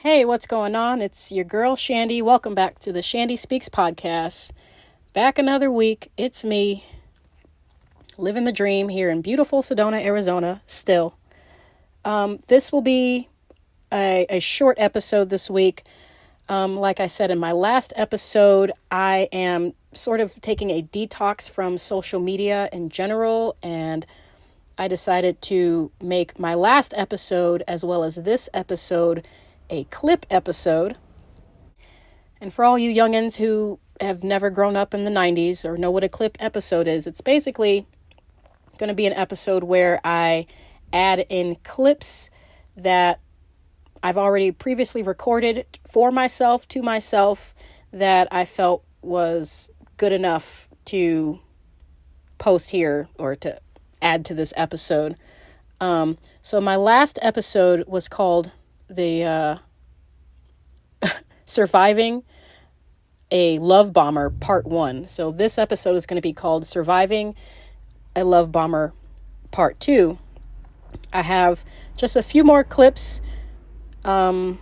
Hey, what's going on? It's your girl, Chandie. Welcome back to the Chandie Speaks podcast. Back another week. It's me, living the dream here in beautiful Sedona, Arizona, still. This will be a short episode this week. Like I said in my last episode, I am sort of taking a detox from social media in general, and I decided to make my last episode, as well as this episode, a clip episode. And for all you youngins who have never grown up in the 90s or know what a clip episode is, it's basically going to be an episode where I add in clips that I've already previously recorded for myself, to myself, that I felt was good enough to post here or to add to this episode. So my last episode was called the Surviving a Love Bomber Part 1. So this episode is going to be called Surviving a Love Bomber Part 2. I have just a few more clips. I'll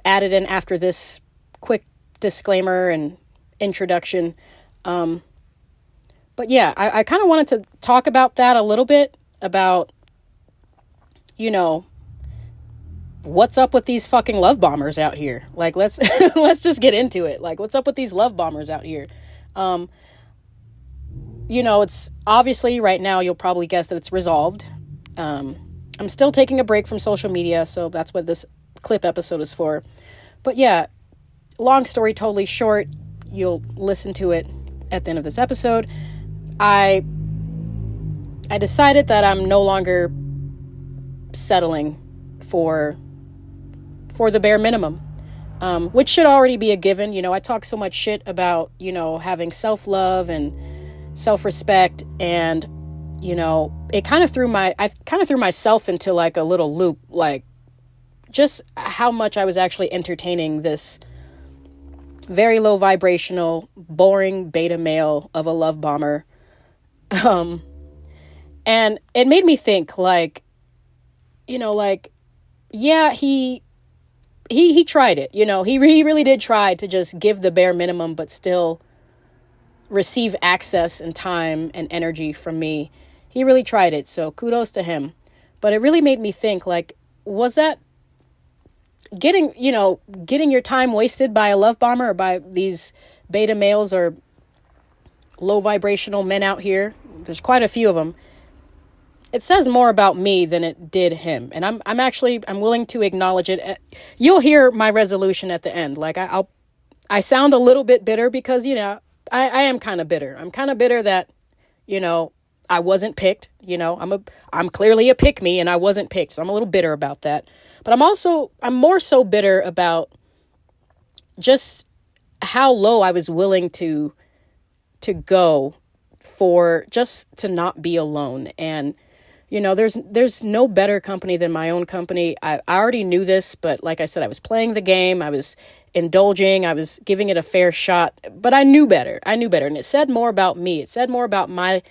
add it in after this quick disclaimer and introduction. But yeah, I kind of wanted to talk about that a little bit, about, what's up with these fucking love bombers out here? Like, let's just get into it. Like, what's up with these love bombers out here? It's obviously right now, you'll probably guess that it's resolved. I'm still taking a break from social media, so that's what this clip episode is for. But yeah, long story totally short, you'll listen to it at the end of this episode. I decided that I'm no longer settling for the bare minimum, which should already be a given. I talk so much shit about, having self-love and self-respect, and, I kind of threw myself into like a little loop, like just how much I was actually entertaining this very low vibrational, boring beta male of a love bomber. And it made me think, yeah, he tried it, he really did try to just give the bare minimum, but still receive access and time and energy from me. He really tried it, so kudos to him. But it really made me think, was that getting your time wasted by a love bomber, or by these beta males or low vibrational men out here? There's quite a few of them. It says more about me than it did him. And I'm willing to acknowledge it. You'll hear my resolution at the end. I sound a little bit bitter because, I am kind of bitter. I'm kind of bitter that, I wasn't picked. I'm clearly a pick me, and I wasn't picked. So I'm a little bitter about that. But I'm more so bitter about just how low I was willing to go for just to not be alone. And there's no better company than my own company. I already knew this, but like I said, I was playing the game. I was indulging. I was giving it a fair shot, but I knew better. And it said more about me. It said more about my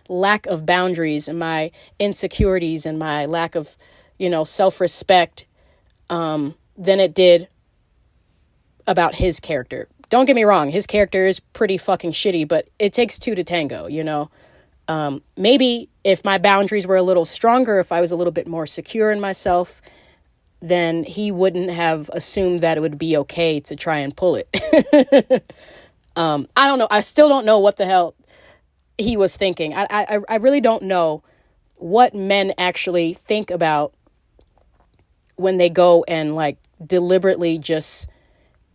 lack of boundaries and my insecurities and my lack of, self-respect, than it did about his character. Don't get me wrong. His character is pretty fucking shitty, but it takes two to tango, Maybe if my boundaries were a little stronger, if I was a little bit more secure in myself, then he wouldn't have assumed that it would be okay to try and pull it. I don't know. I still don't know what the hell he was thinking. I really don't know what men actually think about when they go and deliberately just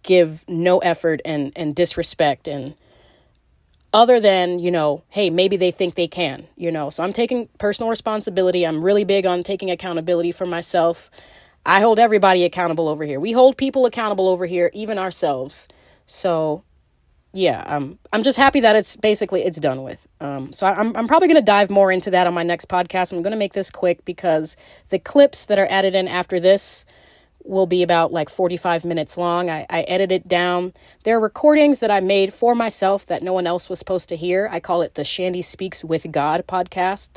give no effort and disrespect, and other than, hey, maybe they think they can, so I'm taking personal responsibility. I'm really big on taking accountability for myself. I hold everybody accountable over here. We hold people accountable over here, even ourselves. So yeah, I'm just happy that it's done with. So I'm probably going to dive more into that on my next podcast. I'm going to make this quick because the clips that are added in after this will be about 45 minutes long. I edit it down. There are recordings that I made for myself that no one else was supposed to hear. I call it the Chandie Speaks with God podcast.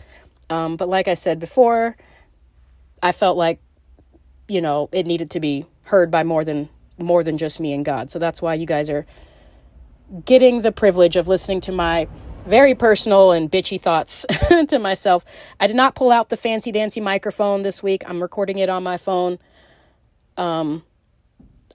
But like I said before, I felt like it needed to be heard by more than just me and God. So that's why you guys are getting the privilege of listening to my very personal and bitchy thoughts to myself. I did not pull out the fancy dancy microphone this week. I'm recording it on my phone.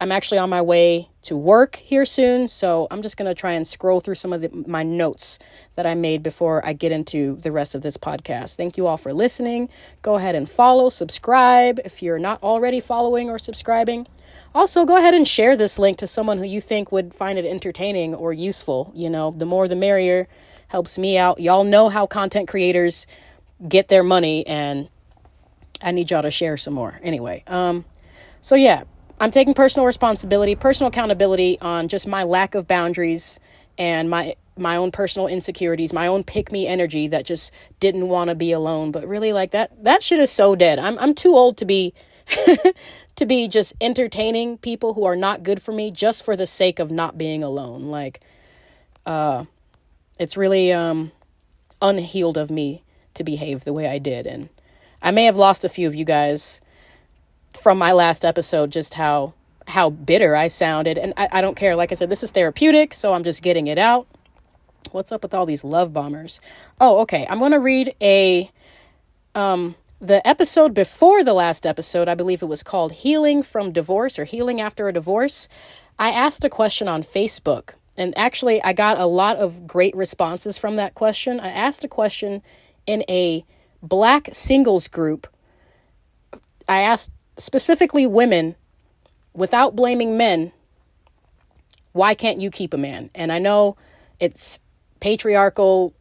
I'm actually on my way to work here soon, so I'm just going to try and scroll through some of my notes that I made before I get into the rest of this podcast. Thank you all for listening. Go ahead and follow, subscribe if you're not already following or subscribing. Also, go ahead and share this link to someone who you think would find it entertaining or useful. The more the merrier. Helps me out. Y'all know how content creators get their money, and I need y'all to share some more. Anyway, so yeah. I'm taking personal responsibility, personal accountability on just my lack of boundaries and my own personal insecurities, my own pick-me energy that just didn't want to be alone. But really, like, that shit is so dead. I'm too old to be to be just entertaining people who are not good for me just for the sake of not being alone. Like, it's really unhealed of me to behave the way I did. And I may have lost a few of you guys from my last episode, just how bitter I sounded. And I don't care. Like I said, this is therapeutic, so I'm just getting it out. What's up with all these love bombers? Oh, okay. I'm going to read the episode before the last episode. I believe it was called Healing from Divorce or Healing After a Divorce. I asked a question on Facebook, and actually I got a lot of great responses from that question. I asked a question in a Black singles group. I asked specifically women, without blaming men, why can't you keep a man? And I know it's patriarchal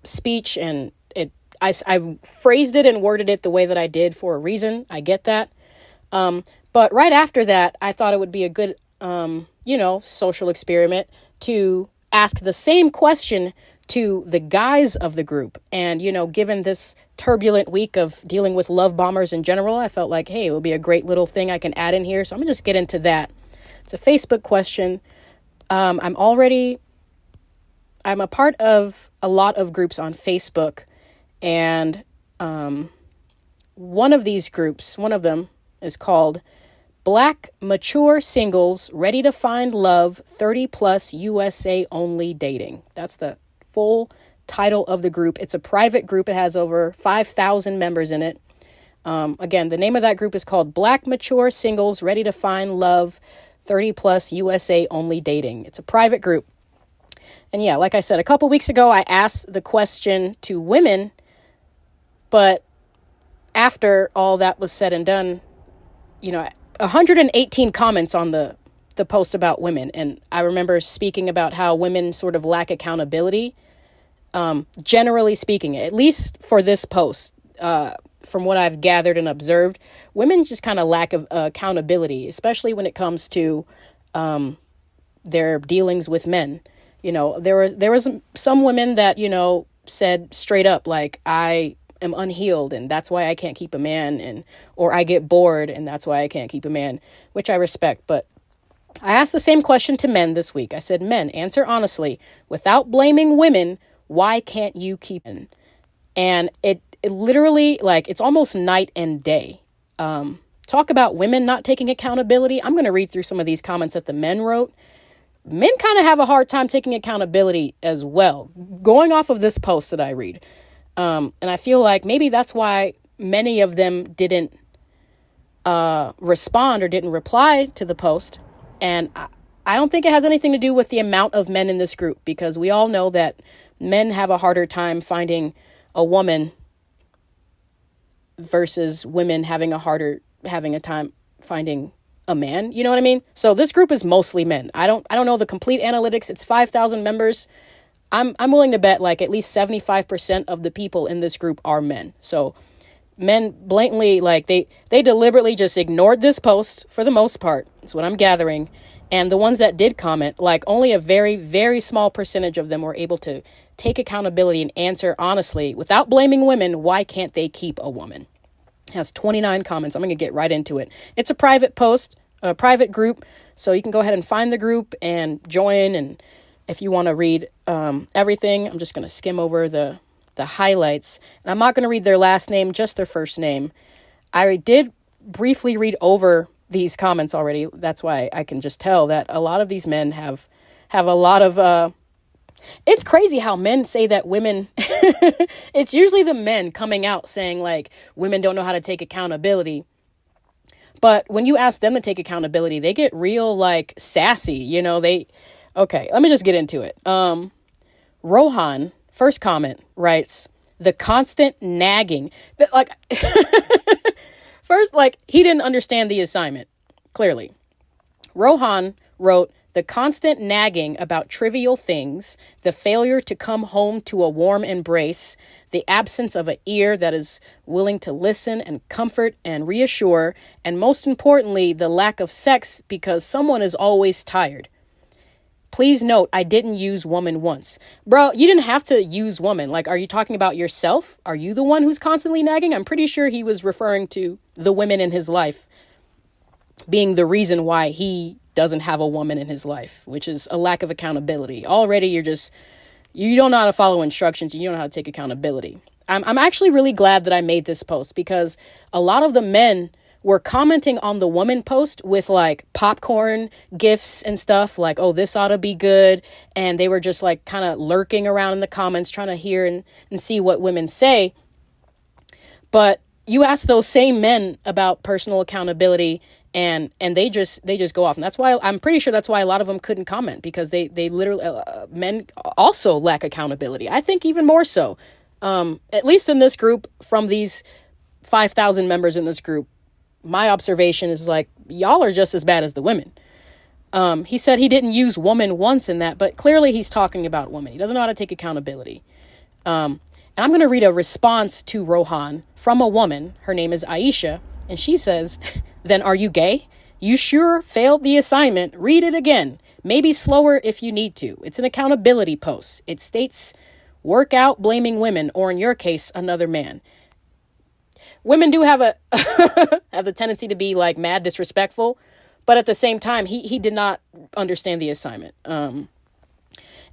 speech, and I phrased it and worded it the way that I did for a reason. I get that. But right after that, I thought it would be a good, social experiment to ask the same question to the guys of the group. And, given this turbulent week of dealing with love bombers in general, I felt like, hey, it would be a great little thing I can add in here. So I'm gonna just get into that. It's a Facebook question. I'm a part of a lot of groups on Facebook, and one of them is called Black Mature Singles Ready to Find Love 30+ USA Only Dating. That's the full title of the group. It's a private group. It has over 5,000 members in it. Again, the name of that group is called Black Mature Singles Ready to Find Love 30+ USA Only Dating. It's a private group. And yeah, like I said, a couple weeks ago, I asked the question to women, but after all that was said and done, 118 comments on the post about women. And I remember speaking about how women sort of lack accountability. Generally speaking, at least for this post, from what I've gathered and observed, women just kind of lack of accountability, especially when it comes to their dealings with men. There was some women that, said straight up, like, I am unhealed and that's why I can't keep a man, or I get bored and that's why I can't keep a man, which I respect. But I asked the same question to men this week. I said, men, answer honestly, without blaming women, why can't you keep it? And it literally, like, it's almost night and day. Talk about women not taking accountability. I'm going to read through some of these comments that the men wrote. Men kind of have a hard time taking accountability as well, going off of this post that I read. And I feel like maybe that's why many of them didn't respond or didn't reply to the post. And I don't think it has anything to do with the amount of men in this group, because we all know that men have a harder time finding a woman versus women having a time finding a man. You know what I mean? So this group is mostly men. I don't know the complete analytics. It's 5,000 members. I'm willing to bet like at least 75% of the people in this group are men. So men blatantly, like, they deliberately just ignored this post for the most part. That's what I'm gathering. And the ones that did comment, like, only a very, very small percentage of them were able to take accountability and answer honestly, without blaming women, why can't they keep a woman? It has 29 comments. I'm going to get right into it. It's a private post, a private group, so you can go ahead and find the group and join. And if you want to read everything, I'm just going to skim over the highlights. And I'm not going to read their last name, just their first name. I did briefly read over these comments already. That's why I can just tell that a lot of these men have a lot of, it's crazy how men say that women, it's usually the men coming out saying like women don't know how to take accountability. But when you ask them to take accountability, they get real like sassy, you know, okay, let me just get into it. Rohan, first comment, writes, the constant nagging. Like, first, like, he didn't understand the assignment, clearly. Rohan wrote, the constant nagging about trivial things, the failure to come home to a warm embrace, the absence of an ear that is willing to listen and comfort and reassure, and most importantly, the lack of sex because someone is always tired. Please note, I didn't use woman once. Bro, you didn't have to use woman. Like, are you talking about yourself? Are you the one who's constantly nagging? I'm pretty sure he was referring to the women in his life being the reason why he doesn't have a woman in his life, which is a lack of accountability. Already, you don't know how to follow instructions. You don't know how to take accountability. I'm actually really glad that I made this post because a lot of the men were commenting on the woman post with like popcorn gifs and stuff like, oh, this ought to be good. And they were just like kind of lurking around in the comments trying to hear and see what women say. But you ask those same men about personal accountability and they just go off. And that's why I'm pretty sure that's why a lot of them couldn't comment, because they literally men also lack accountability. I think even more so, at least in this group, from these 5,000 members in this group, my observation is like, y'all are just as bad as the women. He said he didn't use woman once in that, but clearly he's talking about women. He doesn't know how to take accountability. And I'm going to read a response to Rohan from a woman. Her name is Aisha. And she says, then are you gay? You sure failed the assignment. Read it again. Maybe slower if you need to. It's an accountability post. It states, work out blaming women, or in your case, another man. Women do have have the tendency to be like mad disrespectful, but at the same time, he did not understand the assignment. And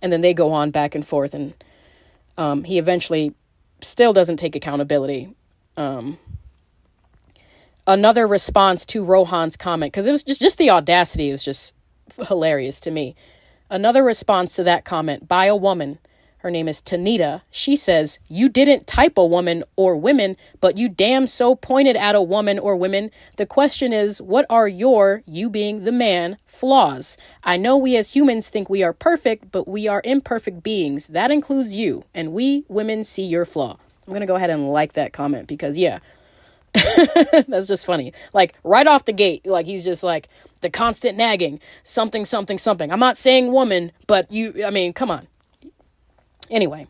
then they go on back and forth, and he eventually still doesn't take accountability. Another response to Rohan's comment, because it was just the audacity, it was just hilarious to me. Another response to that comment by a woman. Her name is Tanita. She says, you didn't type a woman or women, but you damn so pointed at a woman or women. The question is, what are you being the man, flaws? I know we as humans think we are perfect, but we are imperfect beings. That includes you, and we women see your flaw. I'm going to go ahead and like that comment because, yeah, that's just funny. Like right off the gate, like he's just like the constant nagging, something, something, something. I'm not saying woman, but come on. Anyway,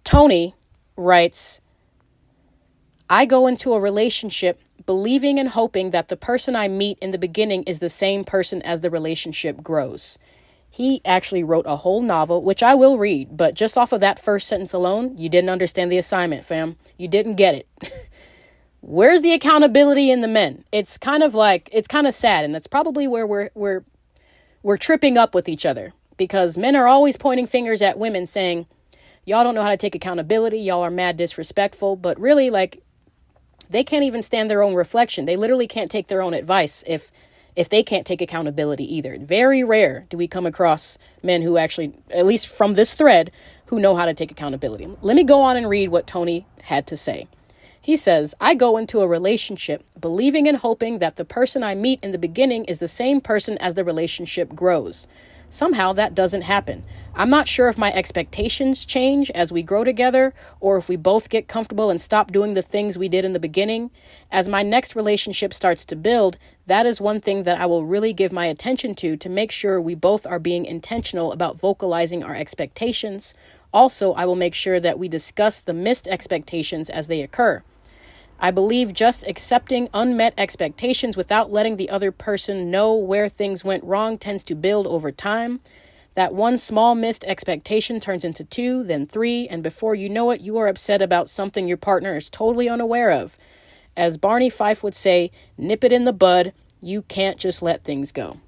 Tony writes, I go into a relationship believing and hoping that the person I meet in the beginning is the same person as the relationship grows. He actually wrote a whole novel, which I will read, but just off of that first sentence alone, you didn't understand the assignment, fam. You didn't get it. Where's the accountability in the men? It's kind of sad, and that's probably where we're tripping up with each other. Because men are always pointing fingers at women saying, y'all don't know how to take accountability. Y'all are mad disrespectful. But really, like, they can't even stand their own reflection. They literally can't take their own advice if they can't take accountability either. Very rare do we come across men who actually, at least from this thread, who know how to take accountability. Let me go on and read what Tony had to say. He says, I go into a relationship believing and hoping that the person I meet in the beginning is the same person as the relationship grows. Somehow that doesn't happen. I'm not sure if my expectations change as we grow together or if we both get comfortable and stop doing the things we did in the beginning. As my next relationship starts to build, that is one thing that I will really give my attention to make sure we both are being intentional about vocalizing our expectations. Also, I will make sure that we discuss the missed expectations as they occur. I believe just accepting unmet expectations without letting the other person know where things went wrong tends to build over time. That one small missed expectation turns into 2, then 3, and before you know it, you are upset about something your partner is totally unaware of. As 𝗫𝗫 would say, nip it in the bud. You can't just let things go.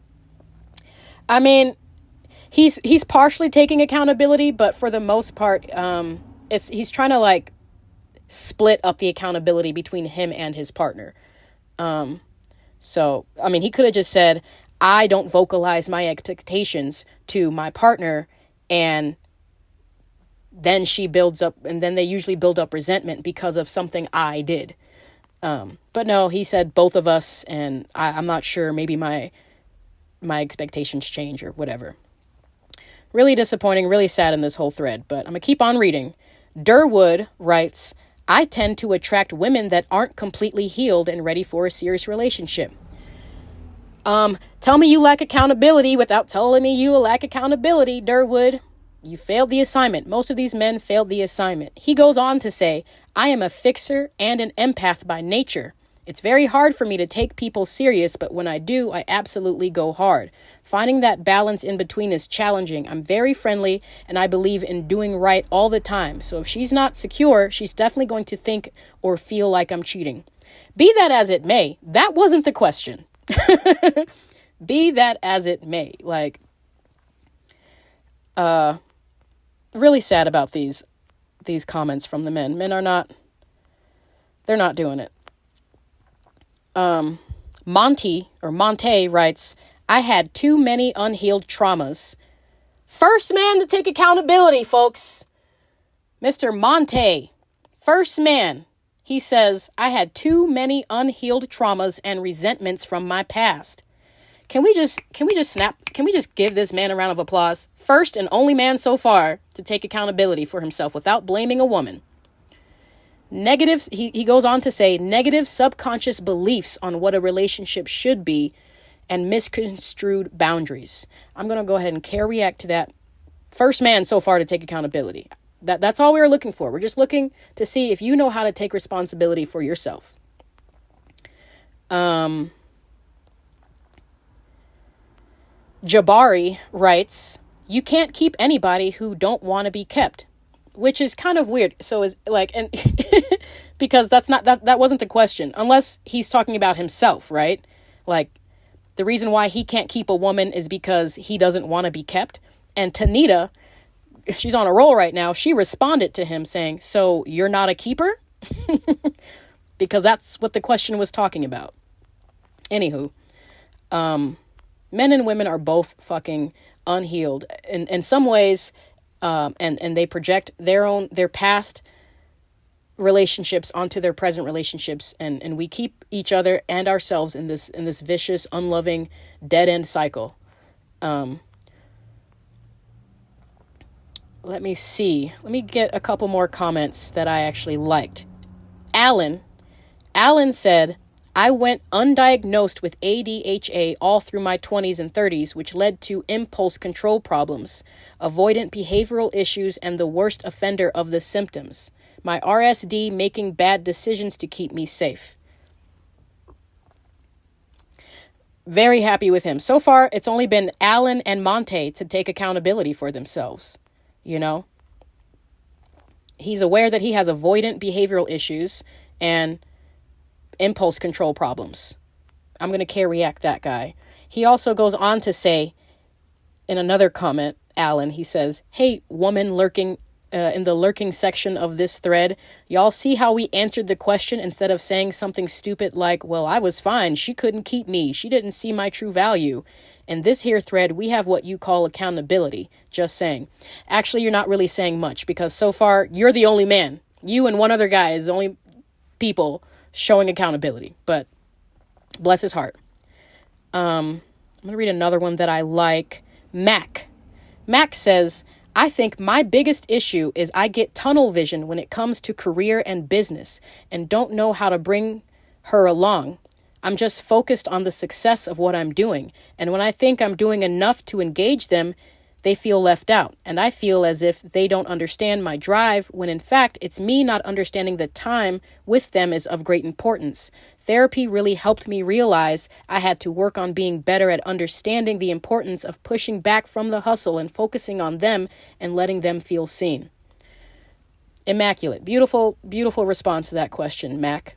I mean, he's partially taking accountability, but for the most part, he's trying to like split up the accountability between him and his partner. So, I mean, he could have just said, I don't vocalize my expectations to my partner, and then they usually build up resentment because of something I did. But no, he said both of us, and I'm not sure, maybe my expectations change or whatever. Really disappointing, really sad in this whole thread, but I'm gonna keep on reading. 𝗏𝙗𝙗 writes, I tend to attract women that aren't completely healed and ready for a serious relationship. Tell me you lack accountability without telling me you lack accountability, 𝗏𝙗𝙗. You failed the assignment. Most of these men failed the assignment. He goes on to say, I am a fixer and an empath by nature. It's very hard for me to take people serious, but when I do, I absolutely go hard. Finding that balance in between is challenging. I'm very friendly, and I believe in doing right all the time. So if she's not secure, she's definitely going to think or feel like I'm cheating. Be that as it may, that wasn't the question. Be that as it may. Like, really sad about these comments from the men. Men are not, they're not doing it. Monty writes, I had too many unhealed traumas. First man to take accountability, folks. Mr. Monte, first man. He says, I had too many unhealed traumas and resentments from my past. Can we just give this man a round of applause? First and only man so far to take accountability for himself without blaming a woman. Negatives, he goes on to say, negative subconscious beliefs on what a relationship should be and misconstrued boundaries. I'm going to go ahead and react to that. First man so far to take accountability. That's all we were looking for. We're just looking to see if you know how to take responsibility for yourself. Jabari writes, you can't keep anybody who don't want to be kept, which is kind of weird. So is like, and because that wasn't the question, unless he's talking about himself, right? Like the reason why he can't keep a woman is because he doesn't want to be kept. And Tanita, she's on a roll right now. She responded to him saying, so you're not a keeper? Because that's what the question was talking about. Anywho, men and women are both fucking unhealed in some ways. And they project their past relationships onto their present relationships. And we keep each other and ourselves in this vicious, unloving, dead end cycle. Let me see. Let me get a couple more comments that I actually liked. Alan said, I went undiagnosed with ADHD all through my 20s and 30s, which led to impulse control problems, avoidant behavioral issues, and the worst offender of the symptoms. My RSD making bad decisions to keep me safe. Very happy with him. So far, it's only been Alan and Monte to take accountability for themselves. You know, he's aware that he has avoidant behavioral issues and impulse control problems. I'm going to react that guy. He also goes on to say in another comment, Alan, he says, hey, woman lurking in the lurking section of this thread, y'all see how we answered the question instead of saying something stupid like, well, I was fine. She couldn't keep me. She didn't see my true value. In this here thread, we have what you call accountability. Just saying. Actually, you're not really saying much because so far you're the only man. You and one other guy is the only people showing accountability, but bless his heart. I'm going to read another one that I like. Mac says, I think my biggest issue is I get tunnel vision when it comes to career and business and don't know how to bring her along. I'm just focused on the success of what I'm doing. And when I think I'm doing enough to engage them, they feel left out. And I feel as if they don't understand my drive, when in fact, it's me not understanding the time with them is of great importance. Therapy really helped me realize I had to work on being better at understanding the importance of pushing back from the hustle and focusing on them and letting them feel seen. Immaculate. Beautiful, beautiful response to that question, Mac.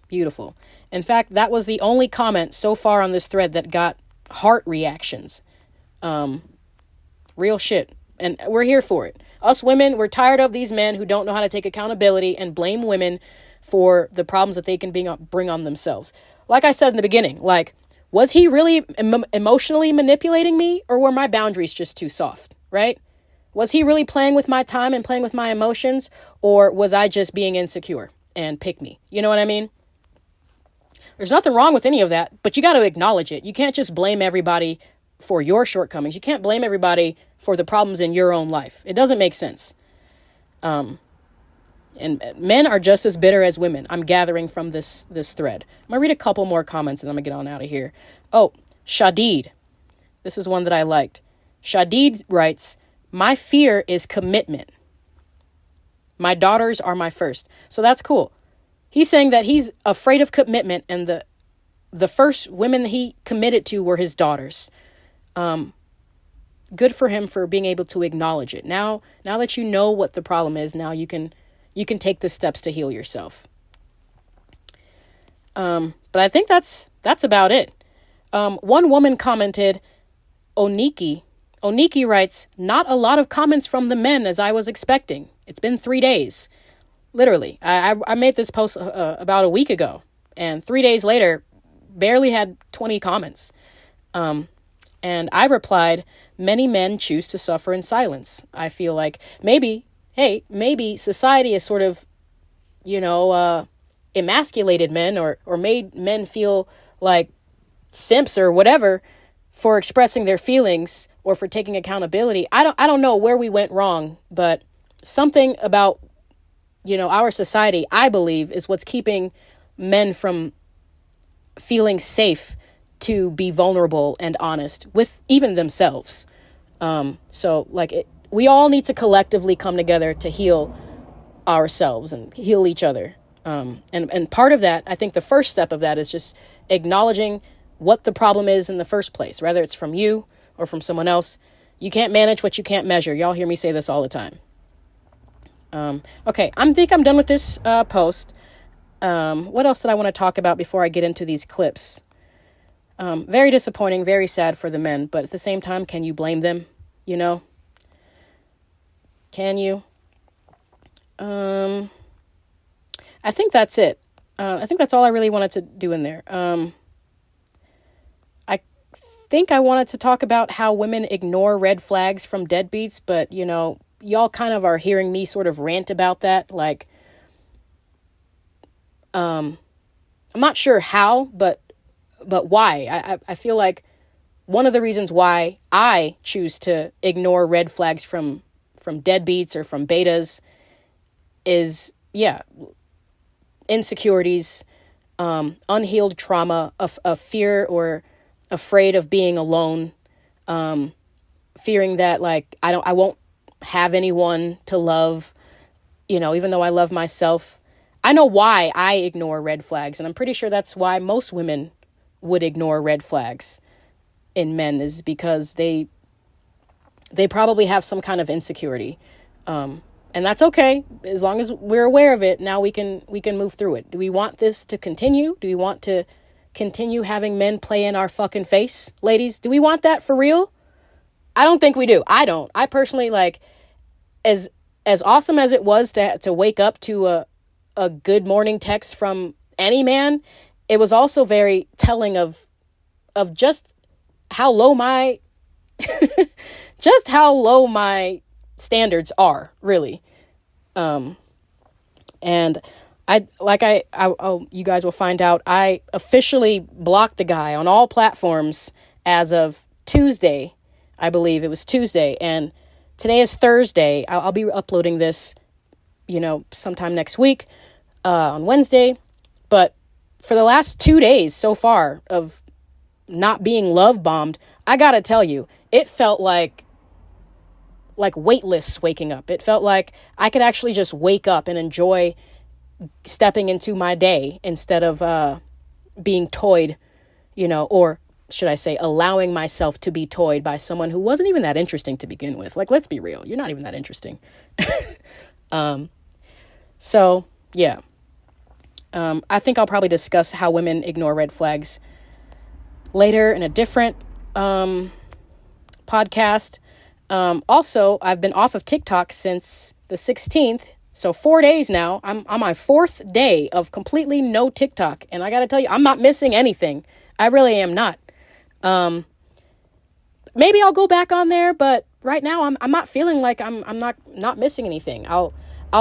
Beautiful. In fact, that was the only comment so far on this thread that got heart reactions. Real shit. And we're here for it. Us women, we're tired of these men who don't know how to take accountability and blame women for the problems that they can bring on themselves. Like I said in the beginning, like, was he really emotionally manipulating me, or were my boundaries just too soft, right? Was he really playing with my time and playing with my emotions, or was I just being insecure and pick me? You know what I mean? There's nothing wrong with any of that, but you got to acknowledge it. You can't just blame everybody for your shortcomings. You can't blame everybody for the problems in your own life. It doesn't make sense. And men are just as bitter as women. I'm gathering from this thread. I'm going to read a couple more comments and I'm going to get on out of here. Oh, 𝙨𝙧𝙧. This is one that I liked. 𝙨𝙧𝙧 writes, my fear is commitment. My daughters are my first. So that's cool. He's saying that he's afraid of commitment, and the first women he committed to were his daughters. Good for him for being able to acknowledge it. Now that you know what the problem is, now you can take the steps to heal yourself. But I think that's about it. One woman commented, 𝗤𝙧𝙀𝗧 writes, not a lot of comments from the men as I was expecting. It's been 3 days. Literally. I made this post about a week ago, and 3 days later, barely had 20 comments. And I replied, many men choose to suffer in silence. I feel like maybe society has sort of, emasculated men or made men feel like simps or whatever for expressing their feelings or for taking accountability. I don't know where we went wrong, but something about, our society, I believe, is what's keeping men from feeling safe to be vulnerable and honest with even themselves. We all need to collectively come together to heal ourselves and heal each other. And part of that, I think the first step of that is just acknowledging what the problem is in the first place, whether it's from you or from someone else. You can't manage what you can't measure. Y'all hear me say this all the time. Okay, I think I'm done with this post. What else did I want to talk about before I get into these clips? Very disappointing, very sad for the men, but at the same time, can you blame them? Can you? I think that's it. I think that's all I really wanted to do in there. I think I wanted to talk about how women ignore red flags from deadbeats, but, y'all kind of are hearing me sort of rant about that. Like, I'm not sure how, but why. I feel like one of the reasons why I choose to ignore red flags from deadbeats or from betas is, insecurities, unhealed trauma, of fear or afraid of being alone, fearing that like I won't have anyone to love, even though I love myself. I know why I ignore red flags, and I'm pretty sure that's why most women would ignore red flags in men, is because they probably have some kind of insecurity. And that's okay, as long as we're aware of it. Now we can move through it. Do we want this to continue? Do we want to continue having men play in our fucking face, ladies? Do we want that for real? I don't think we do. I don't. I personally, like, as awesome as it was to wake up to a good morning text from any man, it was also very telling of just how low my standards are, really. And you guys will find out, I officially blocked the guy on all platforms as of Tuesday. I believe it was Tuesday, and today is Thursday. I'll be uploading this, sometime next week, on Wednesday. But for the last 2 days so far of not being love bombed, I gotta tell you, it felt like weightless waking up. It felt like I could actually just wake up and enjoy stepping into my day instead of being toyed, or should I say allowing myself to be toyed by someone who wasn't even that interesting to begin with. Like, let's be real. You're not even that interesting. So yeah. I think I'll probably discuss how women ignore red flags later in a different podcast. Also, I've been off of TikTok since the 16th. So 4 days now. I'm on my 4th day of completely no TikTok. And I got to tell you, I'm not missing anything. I really am not. Maybe I'll go back on there, but right now I'm not feeling like I'm not missing anything. I'll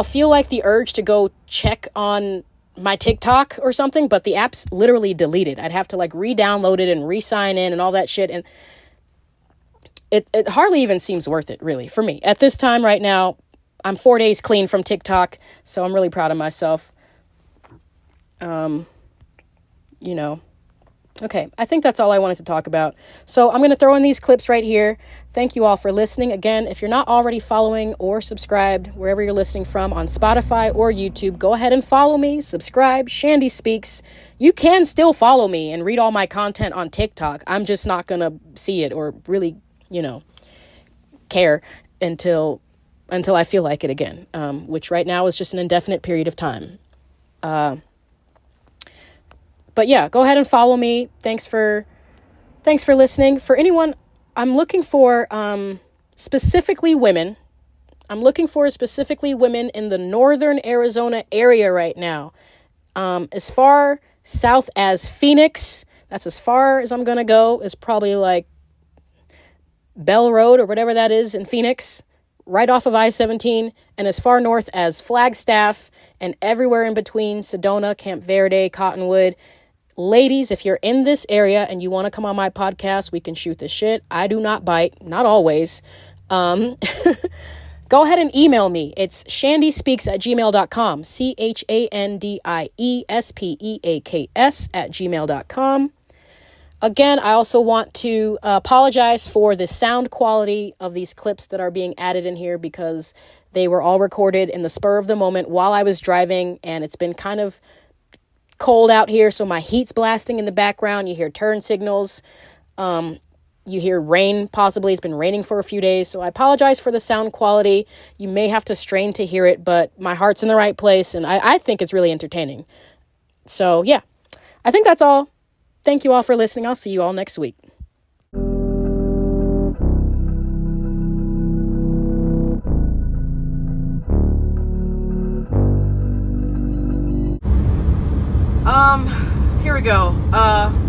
feel like the urge to go check on my TikTok or something, but the app's literally deleted. I'd have to like re-download it and re-sign in and all that shit. And it hardly even seems worth it, really, for me. At this time right now, I'm 4 days clean from TikTok, so I'm really proud of myself. Okay, I think that's all I wanted to talk about. So I'm going to throw in these clips right here. Thank you all for listening. Again, if you're not already following or subscribed wherever you're listening from on Spotify or YouTube, go ahead and follow me, subscribe, Chandie Speaks. You can still follow me and read all my content on TikTok. I'm just not going to see it or really, care until I feel like it again, which right now is just an indefinite period of time. But yeah, go ahead and follow me. Thanks for listening. For anyone, I'm looking for specifically women. I'm looking for specifically women in the northern Arizona area right now. As far south as Phoenix, that's as far as I'm going to go, is probably like Bell Road or whatever that is in Phoenix, right off of I-17, and as far north as Flagstaff and everywhere in between, Sedona, Camp Verde, Cottonwood. Ladies, if you're in this area and you want to come on my podcast, we can shoot the shit. I do not bite, not always. Go ahead and email me. It's chandiespeaks@gmail.com. CHANDIESPEAKS@gmail.com. Again, I also want to apologize for the sound quality of these clips that are being added in here because they were all recorded in the spur of the moment while I was driving, and it's been kind of cold out here, so my heat's blasting in the background. You hear turn signals. You hear rain, possibly. It's been raining for a few days, so I apologize for the sound quality. You may have to strain to hear it, but my heart's in the right place, and I think it's really entertaining. So, yeah, I think that's all. Thank you all for listening. I'll see you all next week. Here we go.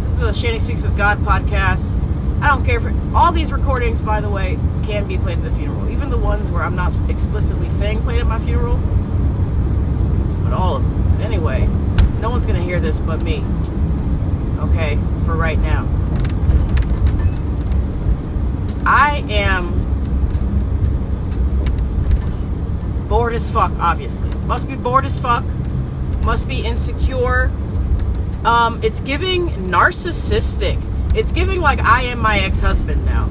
This is the Chandie Speaks with God podcast. I don't care for all these recordings, by the way, can be played at the funeral. Even the ones where I'm not explicitly saying played at my funeral. But all of them. But anyway, no one's going to hear this but me. Okay, for right now. I am bored as fuck, obviously. Must be bored as fuck. Must be insecure. It's giving narcissistic. It's giving like I am my ex-husband now.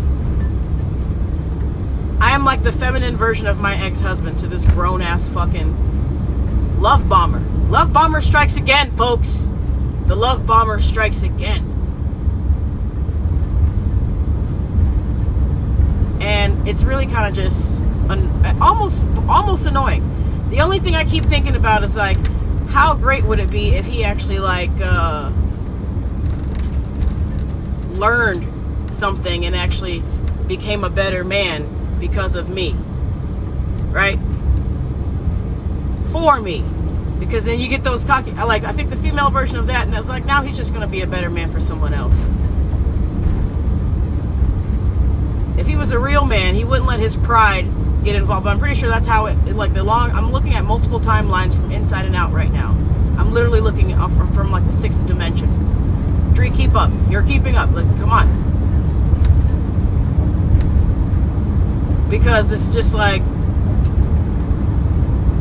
I am like the feminine version of my ex-husband to this grown-ass fucking love bomber. Love bomber strikes again, folks. The love bomber strikes again. And it's really kind of just almost annoying. The only thing I keep thinking about is like, how great would it be if he actually like learned something and actually became a better man because of me, right? For me. Because then you get those cocky, I think the female version of that, and it's like, now he's just going to be a better man for someone else. If he was a real man, he wouldn't let his pride get involved. But I'm pretty sure that's how I'm looking at multiple timelines from inside and out right now. I'm literally looking from like the 6th dimension. Dree, keep up. You're keeping up. Like, come on. Because it's just like,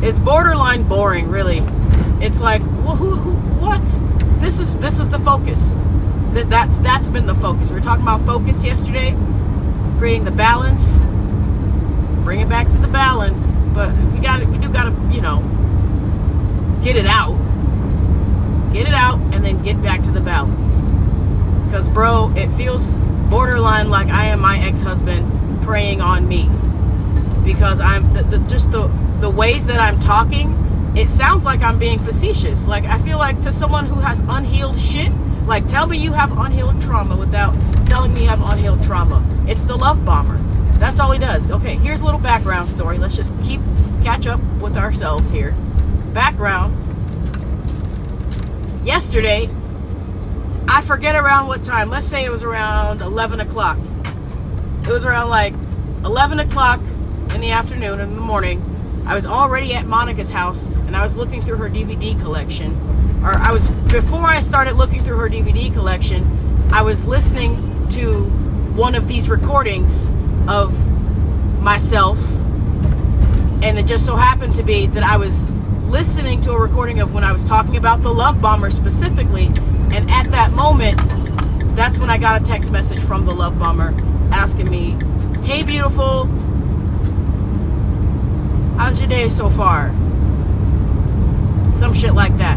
it's borderline boring, really. It's like, well, what? This is the focus. That's been the focus. We were talking about focus yesterday, creating the balance, bring it back to the balance. But we do gotta, get it out, and then get back to the balance. Because, bro, it feels borderline like I am my ex-husband preying on me. Because I'm the ways that I'm talking, it sounds like I'm being facetious. Like, I feel like to someone who has unhealed shit, like, tell me you have unhealed trauma without telling me you have unhealed trauma. It's the love bomber. That's all he does. Okay, here's a little background story. Let's just catch up with ourselves here. Background. Yesterday, I forget around what time. Let's say it was around 11 o'clock. It was around like 11 o'clock in the afternoon, in the morning. I was already at Monica's house, and I was looking through her DVD collection. Before I started looking through her DVD collection, I was listening to one of these recordings of myself, and it just so happened to be that I was listening to a recording of when I was talking about the Love Bomber specifically, and at that moment, that's when I got a text message from the Love Bomber asking me, "Hey, beautiful, how's your day so far?" Some shit like that.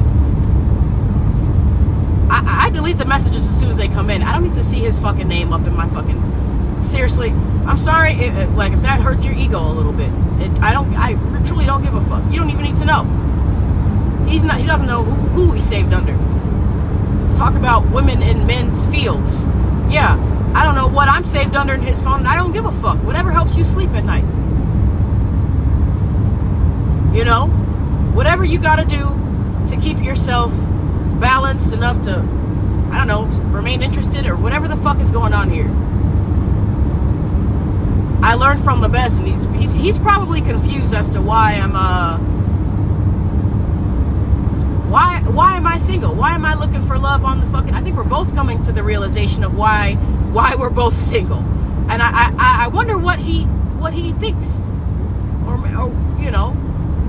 I delete the messages as soon as they come in. I don't need to see his fucking name up in my fucking... Seriously, I'm sorry, like, if that hurts your ego a little bit. I truly don't give a fuck. You don't even need to know. He doesn't know who he's saved under. Talk about women in men's fields. Yeah, I don't know what I'm saved under in his phone, and I don't give a fuck. Whatever helps you sleep at night. You know? Whatever you gotta do to keep yourself balanced enough to, I don't know, remain interested or whatever the fuck is going on here. I learned from the best, and he's probably confused as to why I'm why am I single? Why am I looking for love on the fucking... I think we're both coming to the realization of why we're both single, and I wonder what he thinks, or you know,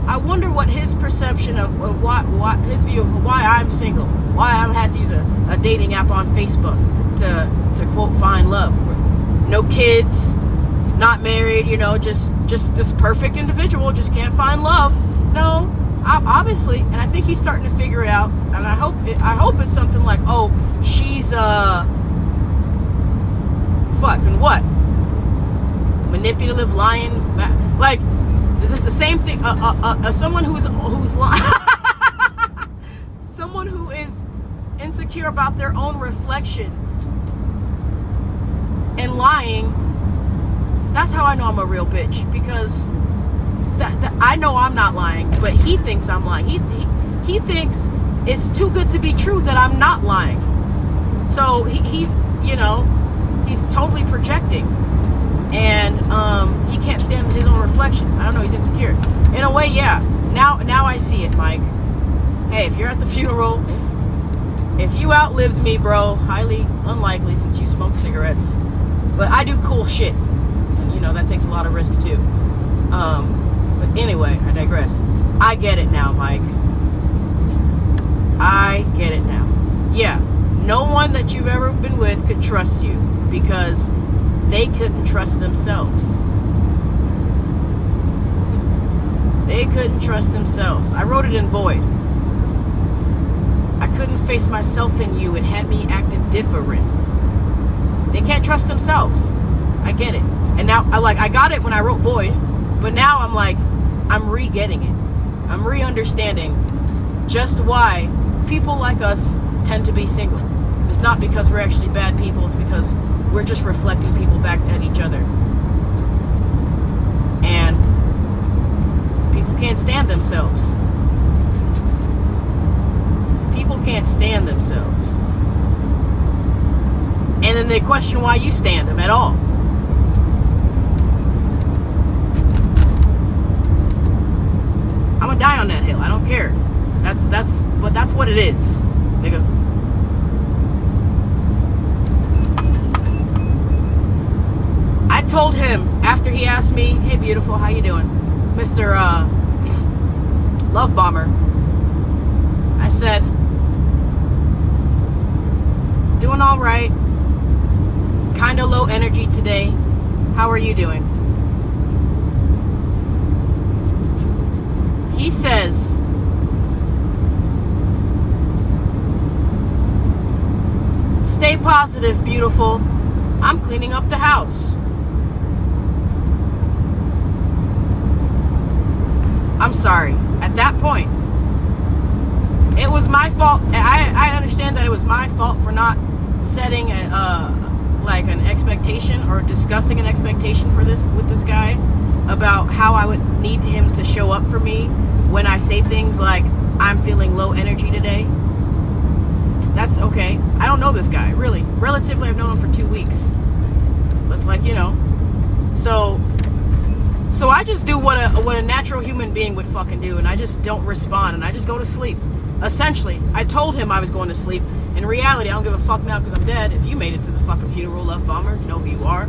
I wonder what his perception of what his view of why I'm single, why I had to use a dating app on Facebook to quote find love. No kids, not married, you know, just this perfect individual, just can't find love. No, obviously, and I think he's starting to figure it out, and I hope it's something like, oh, she's fucking what? Manipulative, lying, like, it's the same thing. Someone who's lying, someone who is insecure about their own reflection and lying. That's how I know I'm a real bitch, because I know I'm not lying, but he thinks I'm lying. He thinks it's too good to be true that I'm not lying. So he's, you know, he's totally projecting. And he can't stand his own reflection. I don't know, he's insecure. In a way, yeah. Now I see it, Mike. Hey, if you're at the funeral, if you outlived me, bro, highly unlikely since you smoke cigarettes. But I do cool shit. And, you know, that takes a lot of risk, too. But anyway, I digress. I get it now, Mike. I get it now. Yeah, no one that you've ever been with could trust you, because they couldn't trust themselves. They couldn't trust themselves. I wrote it in void. I couldn't face myself in you. It had me acting different. They can't trust themselves. I get it. And now, I got it when I wrote void, but now I'm like, I'm re-getting it. I'm re-understanding just why people like us tend to be single. It's not because we're actually bad people. It's because we're just reflecting people back at each other. And people can't stand themselves. People can't stand themselves. And then they question why you stand them at all. I'm gonna die on that hill. I don't care. But that's what it is, nigga. I told him after he asked me, "Hey, beautiful, how you doing, Mr. Love Bomber?" I said, "Doing all right. Kind of low energy today. How are you doing?" He says, "Stay positive, beautiful. I'm cleaning up the house." I'm sorry. At that point, it was my fault. I understand that it was my fault for not setting like an expectation or discussing an expectation for this with this guy about how I would need him to show up for me when I say things like, I'm feeling low energy today. That's okay. I don't know this guy, really. Relatively, I've known him for 2 weeks. That's like, you know. So I just do what a natural human being would fucking do, and I just don't respond, and I just go to sleep. Essentially, I told him I was going to sleep. In reality, I don't give a fuck now because I'm dead. If you made it to the fucking funeral, Love Bomber, know who you are.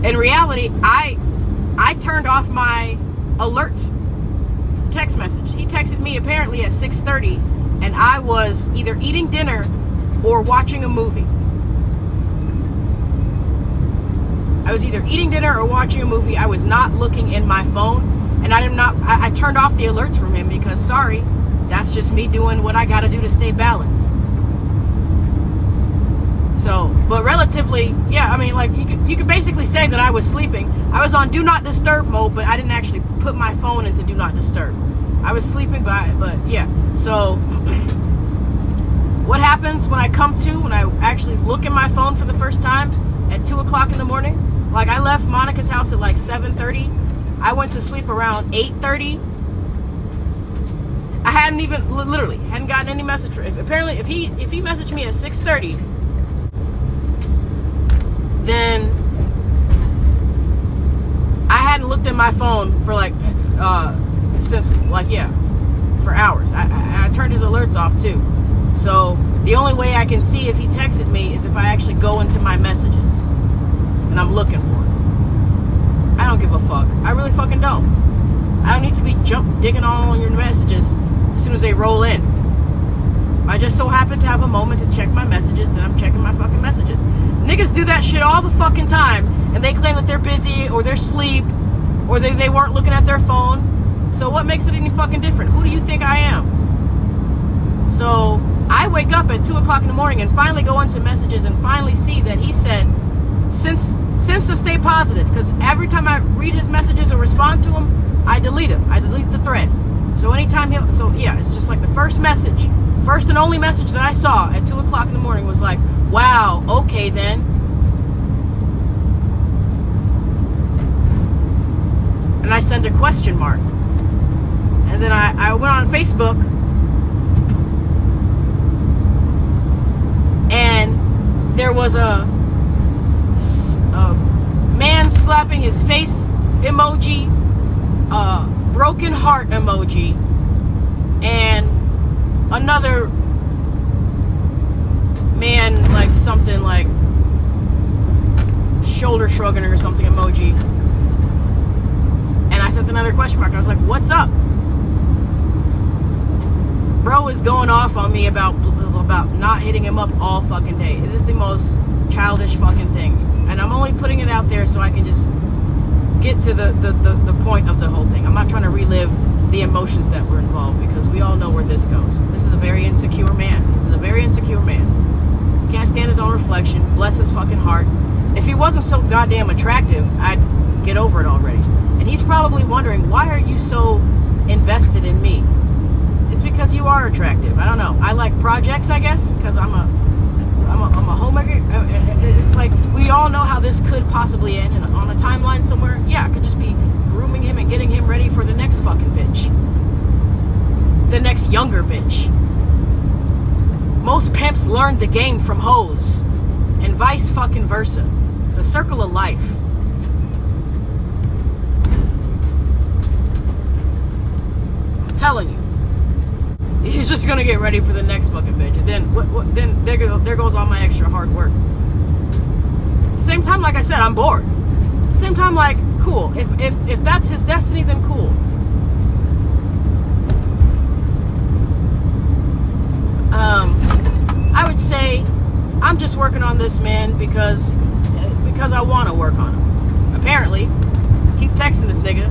In reality, I turned off my alerts text message. He texted me apparently at 6:30, and I was either eating dinner or watching a movie. I was either eating dinner or watching a movie. I was not looking in my phone, and I turned off the alerts from him because, sorry, that's just me doing what I gotta do to stay balanced. So, but relatively, yeah, I mean, like, you could basically say that I was sleeping. I was on do not disturb mode, but I didn't actually put my phone into do not disturb. I was sleeping, but yeah. So, what happens when I actually look in my phone for the first time at 2 o'clock in the morning? Like, I left Monica's house at like 7:30. I went to sleep around 8:30. I hadn't even, literally, hadn't gotten any message. Apparently, if he messaged me at 6:30, then I hadn't looked at my phone for like, for hours. I turned his alerts off too. So the only way I can see if he texted me is if I actually go into my messages and I'm looking for it. I don't give a fuck. I really fucking don't. I don't need to be digging all on your messages as soon as they roll in. I just so happen to have a moment to check my messages, then I'm checking my fucking messages. Niggas do that shit all the fucking time, and they claim that they're busy, or they're asleep, or they weren't looking at their phone. So what makes it any fucking different? Who do you think I am? So I wake up at 2 o'clock in the morning and finally go into messages and finally see that he said, since to stay positive, because every time I read his messages or respond to him, I delete him. I delete the thread. So anytime it's just like the first and only message that I saw at 2 o'clock in the morning was like, wow, okay then. And I sent a question mark. And then I went on Facebook, and there was a man slapping his face emoji, broken heart emoji, and another man, like something like shoulder shrugging or something emoji. And I sent another question mark. I was like, what's up? Bro is going off on me about not hitting him up all fucking day. It is the most childish fucking thing. And I'm only putting it out there so I can just get to the point of the whole thing. I'm not trying to relive the emotions that were involved, because we all know where this goes. This is a very insecure man. Can't stand his own reflection. Bless his fucking heart. If he wasn't so goddamn attractive, I'd get over it already. And he's probably wondering, why are you so invested in me? It's because you are attractive. I don't know. I like projects, I guess, because I'm a homemaker. It's like, we all know how this could possibly end, and on a timeline somewhere, yeah, I could just be grooming him and getting him ready for the next fucking bitch. The next younger bitch. Most pimps learned the game from hoes, and vice fucking versa. It's a circle of life. I'm telling you. He's just gonna get ready for the next fucking bitch, and then then there goes all my extra hard work. At the same time, like I said, I'm bored. At the same time, like, cool. If that's his destiny, then cool. I would say I'm just working on this man because I want to work on him. Apparently, keep texting this nigga.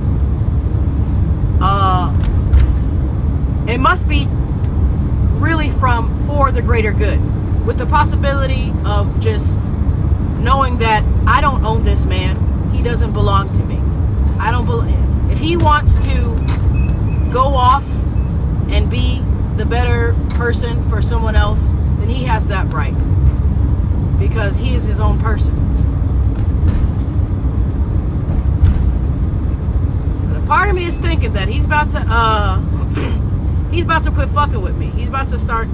It must be really for the greater good, with the possibility of just knowing that I don't own this man. He doesn't belong to me. If he wants to go off and be the better person for someone else, then he has that right. Because he is his own person. But a part of me is thinking that he's about to quit fucking with me. He's about to start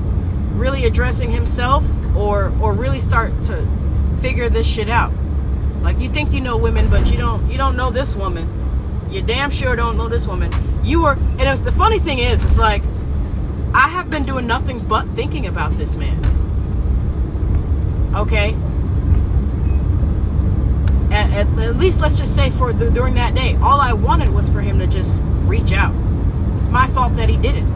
really addressing himself or really start to figure this shit out. Like, you think you know women, but you don't know this woman. You damn sure don't know this woman. And it was, the funny thing is, it's like, I have been doing nothing but thinking about this man. Okay? At least, let's just say during that day, all I wanted was for him to just reach out. It's my fault that he didn't.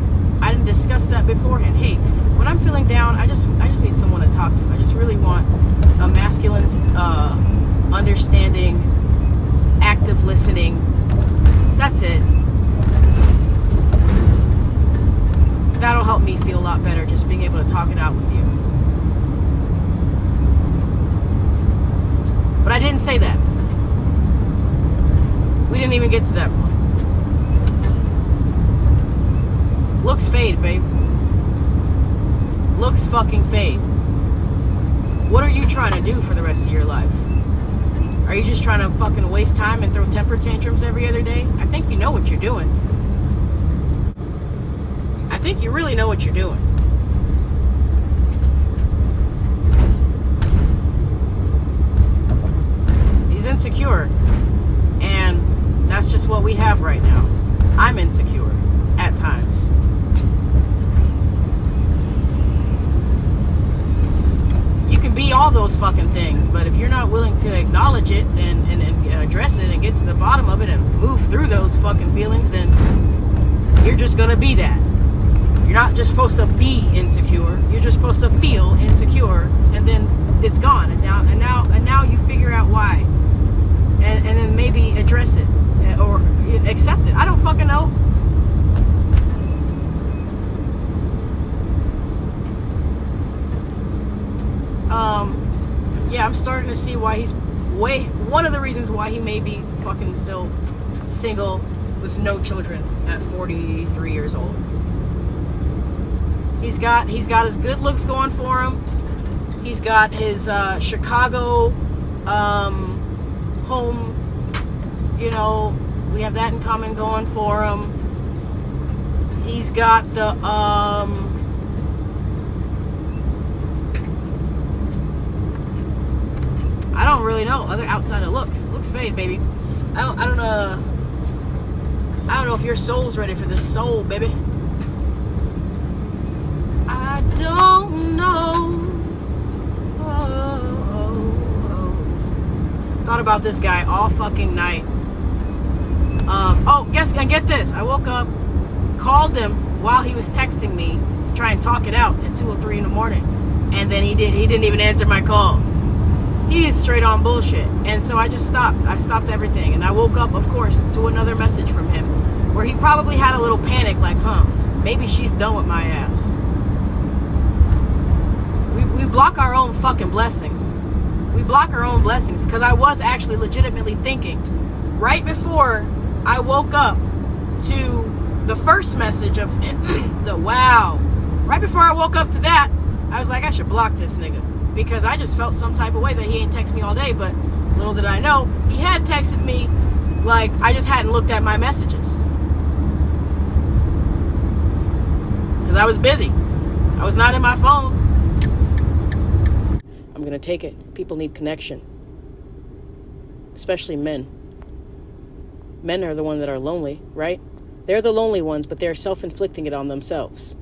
I didn't discuss that beforehand. Hey, when I'm feeling down, I just need someone to talk to. I just really want a masculine, understanding, active listening. That's it. That'll help me feel a lot better, just being able to talk it out with you. But I didn't say that. We didn't even get to that point. Looks fade, babe. Looks fucking fade. What are you trying to do for the rest of your life? Are you just trying to fucking waste time and throw temper tantrums every other day? I think you know what you're doing. I think you really know what you're doing. He's insecure. And that's just what we have right now. I'm insecure at times. You can be all those fucking things, but if you're not willing to acknowledge it and address it and get to the bottom of it and move through those fucking feelings, then you're just gonna be that. You're not just supposed to be insecure. You're just supposed to feel insecure, and then it's gone. And now you figure out why, and then maybe address it or accept it. I don't fucking know. Yeah, I'm starting to see why he's one of the reasons why he may be fucking still single with no children at 43 years old. He's got his good looks going for him. He's got his Chicago home, you know, we have that in common going for him. He's got the I don't really know other outside of looks. Looks fade, baby. I don't know if your soul's ready for this soul, baby. I don't know. Thought about this guy all fucking night. Get this. I woke up, called him while he was texting me to try and talk it out at 2:03 in the morning, and then he didn't even answer my call. He is straight on bullshit. And so I just stopped. I stopped everything. And I woke up, of course, to another message from him where he probably had a little panic, like, maybe she's done with my ass. We block our own fucking blessings. We block our own blessings, because I was actually legitimately thinking right before I woke up to the first message of the wow. Right before I woke up to that, I was like, I should block this nigga. Because I just felt some type of way that he ain't texted me all day. But little did I know, he had texted me, like, I just hadn't looked at my messages. Because I was busy. I was not in my phone. I'm going to take it. People need connection. Especially men. Men are the ones that are lonely, right? They're the lonely ones, but they're self-inflicting it on themselves.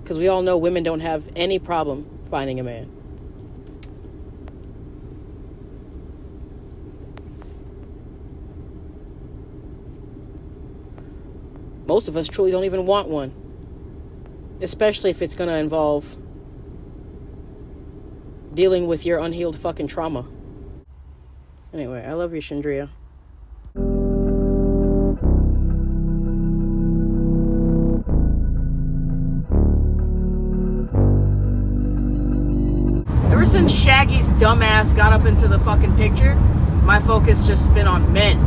Because we all know women don't have any problem finding a man. Most of us truly don't even want one. Especially if it's going to involve dealing with your unhealed fucking trauma. Anyway, I love you, Chandrie. Ever since Shaggy's dumbass got up into the fucking picture, my focus just been on men.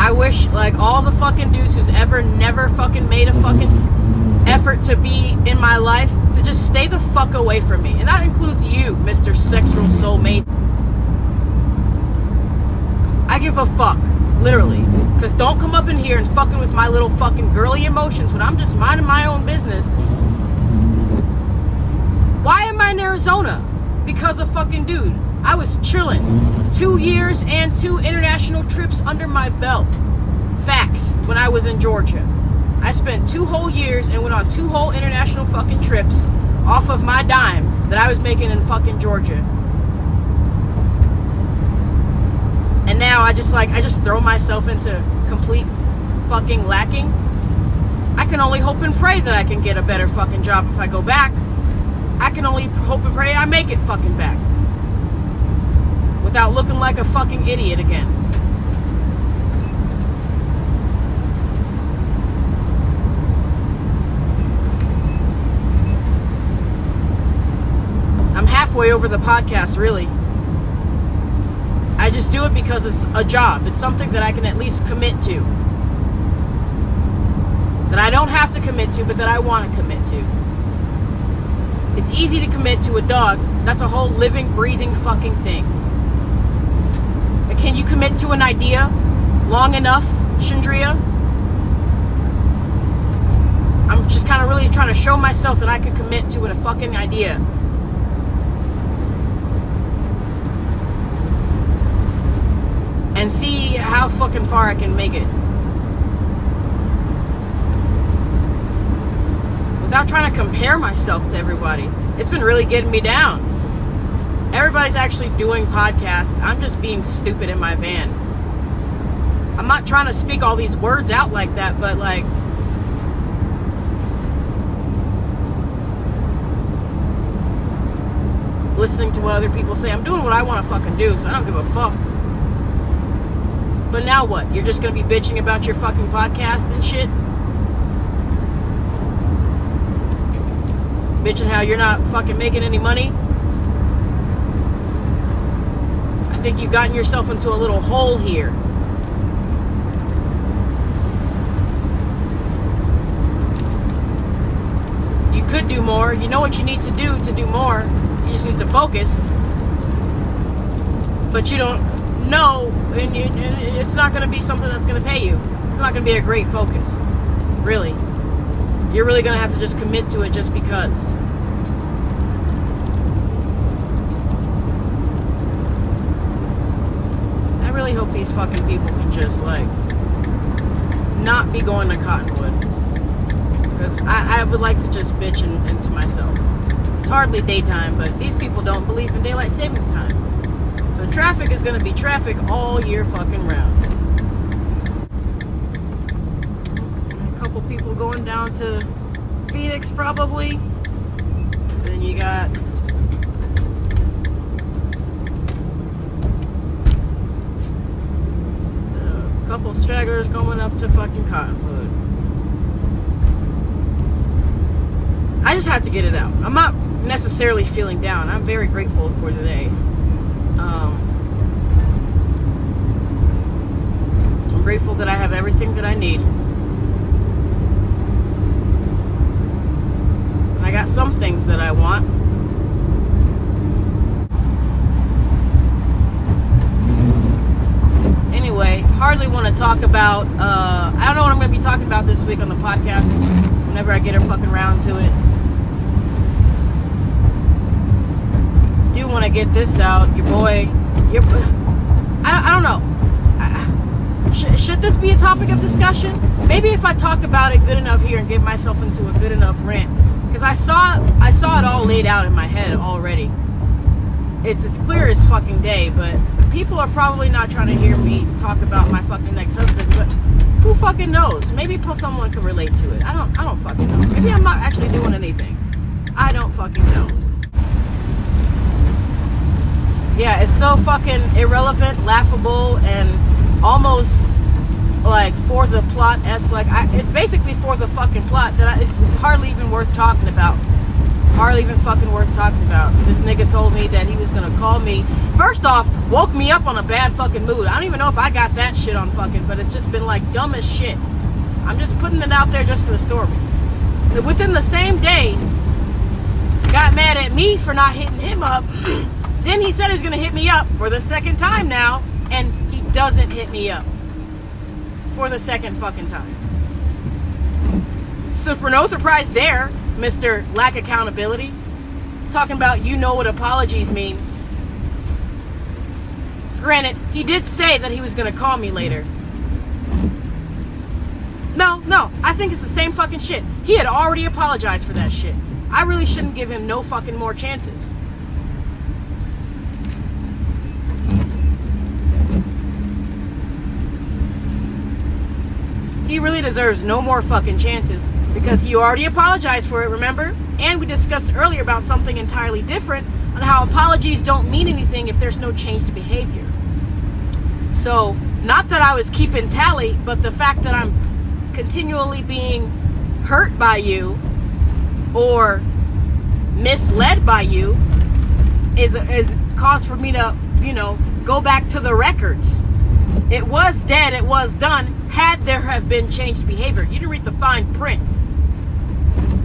I wish, like, all the fucking dudes who's never fucking made a fucking effort to be in my life to just stay the fuck away from me. And that includes you, Mr. Sexual Soulmate. I give a fuck, literally. Because don't come up in here and fucking with my little fucking girly emotions when I'm just minding my own business. Why am I in Arizona? Because of fucking dude. I was chilling. 2 years and 2 international trips under my belt. Facts. When I was in Georgia. I spent 2 whole years and went on 2 whole international fucking trips off of my dime that I was making in fucking Georgia. And now I just throw myself into complete fucking lacking. I can only hope and pray that I can get a better fucking job if I go back. I can only hope and pray I make it fucking back. Without looking like a fucking idiot again. I'm halfway over the podcast, really. I just do it because it's a job. It's something that I can at least commit to. That I don't have to commit to, but that I want to commit to. It's easy to commit to a dog. That's a whole living, breathing fucking thing. But can you commit to an idea long enough, Chandrie? I'm just kind of really trying to show myself that I could commit to a fucking idea. And see how fucking far I can make it. Without trying to compare myself to everybody. It's been really getting me down. Everybody's actually doing podcasts. I'm just being stupid in my van. I'm not trying to speak all these words out like that, but like... listening to what other people say. I'm doing what I want to fucking do, so I don't give a fuck. But now what? You're just going to be bitching about your fucking podcast and shit? Bitching how you're not fucking making any money? I think you've gotten yourself into a little hole here. You could do more. You know what you need to do more. You just need to focus. But you don't know, and it's not going to be something that's going to pay you. It's not going to be a great focus. Really. You're really going to have to just commit to it just because. I really hope these fucking people can just, like, not be going to Cottonwood. Because I would like to just bitch into myself. It's hardly daytime, but these people don't believe in daylight savings time. So traffic is going to be traffic all year fucking round. A couple people going down to Phoenix probably. Then you got a couple stragglers going up to fucking Cottonwood. I just had to get it out. I'm not necessarily feeling down. I'm very grateful for today. I'm grateful that I have everything that I need. I got some things that I want. Anyway, hardly want to talk about, I don't know what I'm going to be talking about this week on the podcast, whenever I get fucking around to it. Do want to get this out. Your boy, I don't know. Should this be a topic of discussion? Maybe if I talk about it good enough here and get myself into a good enough rant. Because I saw it all laid out in my head already. It's clear as fucking day, but people are probably not trying to hear me talk about my fucking ex-husband, but who fucking knows? Maybe someone could relate to it. I don't fucking know. Maybe I'm not actually doing anything. I don't fucking know. Yeah, it's so fucking irrelevant, laughable, and almost like for the plot-esque. Like, it's basically for the fucking plot that it's hardly even worth talking about. Hardly even fucking worth talking about. This nigga told me that he was gonna call me. First off, woke me up on a bad fucking mood. I don't even know if I got that shit on fucking, but it's just been like dumb as shit. I'm just putting it out there just for the story. Within the same day, got mad at me for not hitting him up. Then he said he's gonna hit me up for the second time now, and he doesn't hit me up for the second fucking time. Super no surprise there, Mr. Lack Accountability. Talking about you know what apologies mean. Granted, he did say that he was gonna call me later. No, I think it's the same fucking shit. He had already apologized for that shit. I really shouldn't give him no fucking more chances. He really deserves no more fucking chances because he already apologized for it, remember? And we discussed earlier about something entirely different on how apologies don't mean anything if there's no change to behavior. So, not that I was keeping tally, but the fact that I'm continually being hurt by you or misled by you is cause for me to, go back to the records. It was dead, it was done, had there have been changed behavior. You didn't read the fine print.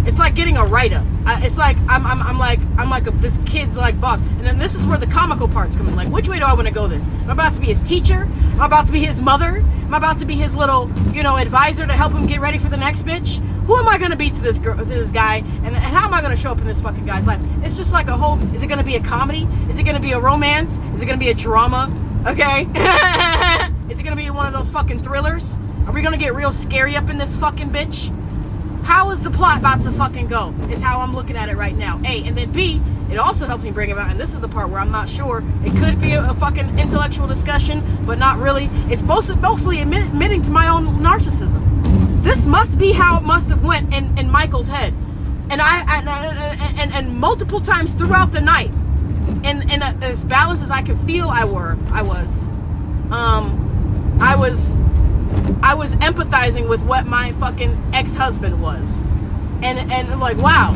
It's like getting a write-up. It's like I'm like this kid's like boss, and then this is where the comical parts come in. Like, which way do I want to go? This? Am I about to be his teacher? Am I about to be his mother? Am I about to be his little, advisor to help him get ready for the next bitch? Who am I going to be to this girl, to this guy? And how am I going to show up in this fucking guy's life? It's just like a whole. Is it going to be a comedy? Is it going to be a romance? Is it going to be a drama? Okay. Is it going to be one of those fucking thrillers? Are we going to get real scary up in this fucking bitch? How is the plot about to fucking go? Is how I'm looking at it right now. A, and then B, it also helps me bring about, and this is the part where I'm not sure. It could be a fucking intellectual discussion, but not really. It's mostly admitting to my own narcissism. This must be how it must have went in Michael's head. And multiple times throughout the night, and as balanced as I could feel I was empathizing with what my fucking ex-husband was. And like, wow.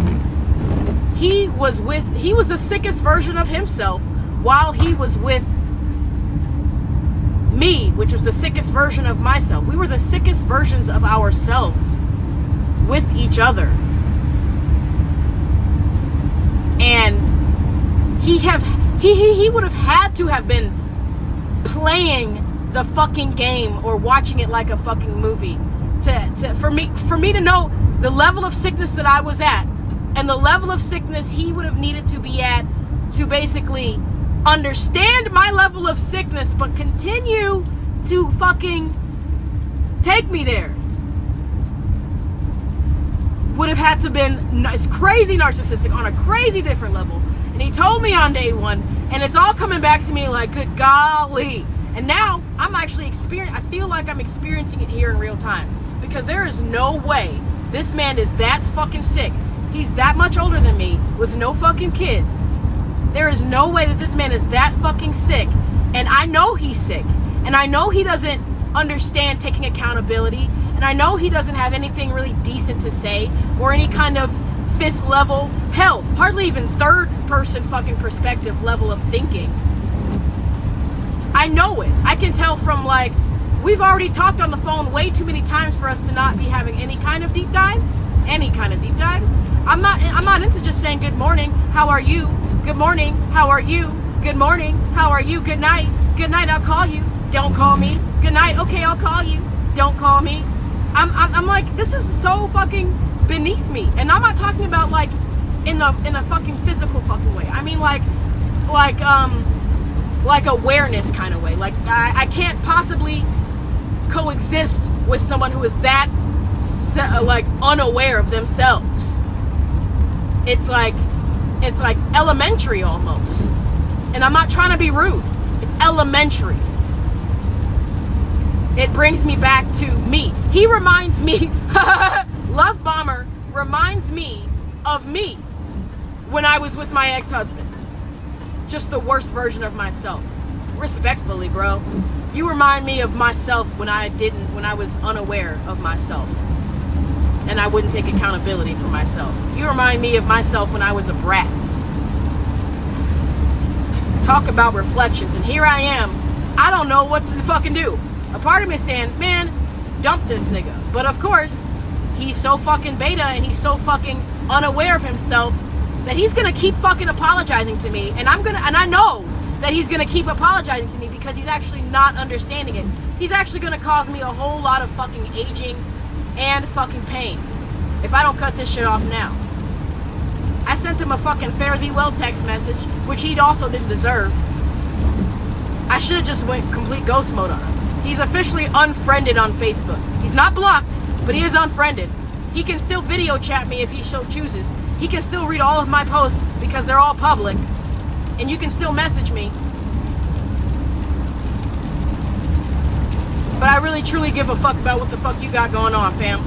He was the sickest version of himself while he was with me, which was the sickest version of myself. We were the sickest versions of ourselves with each other. And he would have had to have been playing the fucking game or watching it like a fucking movie for me to know the level of sickness that I was at and the level of sickness he would have needed to be at to basically understand my level of sickness but continue to fucking take me there. Would have had to been crazy narcissistic on a crazy different level. And he told me on day one, and it's all coming back to me like, good golly. And now I'm actually I feel like I'm experiencing it here in real time. Because there is no way this man is that fucking sick. He's that much older than me with no fucking kids. There is no way that this man is that fucking sick. And I know he's sick. And I know he doesn't understand taking accountability. And I know he doesn't have anything really decent to say or any kind of fifth level, hell, hardly even third person fucking perspective level of thinking. I know it. I can tell from like, we've already talked on the phone way too many times for us to not be having any kind of deep dives. I'm not into just saying good morning, how are you? Good morning, how are you? Good morning, how are you? Good night, I'll call you. Don't call me. Good night, okay, I'll call you. Don't call me. I'm like, this is so fucking beneath me. And I'm not talking about like in a fucking physical fucking way. I mean like awareness kind of way. Like I can't possibly coexist with someone who is that like unaware of themselves. It's like elementary almost. And I'm not trying to be rude. It's elementary. It brings me back to me. He reminds me, Love Bomber reminds me of me when I was with my ex-husband. Just the worst version of myself. Respectfully, bro. You remind me of myself when I was unaware of myself. and I wouldn't take accountability for myself. You remind me of myself when I was a brat. Talk about reflections, and here I am. I don't know what to fucking do. A part of me is saying, man, dump this nigga. But of course, he's so fucking beta and he's so fucking unaware of himself that he's gonna keep fucking apologizing to me, and I know that he's gonna keep apologizing to me because he's actually not understanding it. He's actually gonna cause me a whole lot of fucking aging and fucking pain if I don't cut this shit off now. I sent him a fucking fare thee well text message, which he also didn't deserve. I should have just went complete ghost mode on him. He's officially unfriended on Facebook. He's not blocked, but he is unfriended. He can still video chat me if he so chooses. He can still read all of my posts because they're all public, and you can still message me. But I really truly give a fuck about what the fuck you got going on, fam.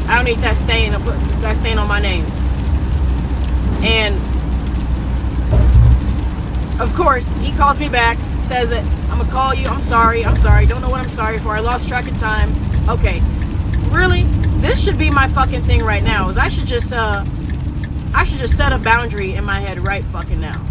I don't need that stain on my name. And of course, he calls me back, says that I'm gonna call you, I'm sorry, don't know what I'm sorry for, I lost track of time. Okay, really? This should be my fucking thing right now, is I should just set a boundary in my head right fucking now.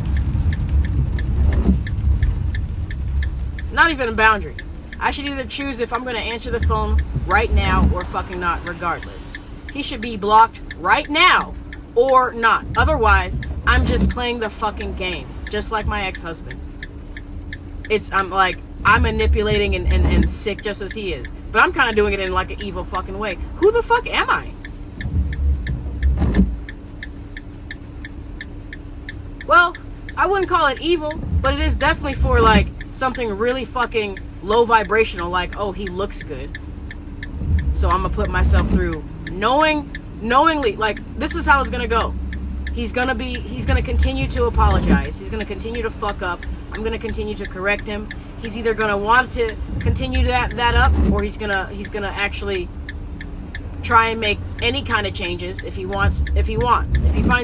Not even a boundary. I should either choose if I'm gonna answer the phone right now or fucking not, regardless. He should be blocked right now or not. Otherwise, I'm just playing the fucking game, just like my ex-husband. I'm manipulating and sick just as he is. But I'm kind of doing it in like an evil fucking way. Who the fuck am I? Well, I wouldn't call it evil, but it is definitely for like something really fucking low vibrational, like, oh, he looks good, so I'm gonna put myself through knowingly, like, this is how it's gonna go. He's gonna continue to apologize. He's gonna continue to fuck up. I'm gonna continue to correct him. He's either gonna want to continue that up, or he's gonna actually try and make any kind of changes if he finds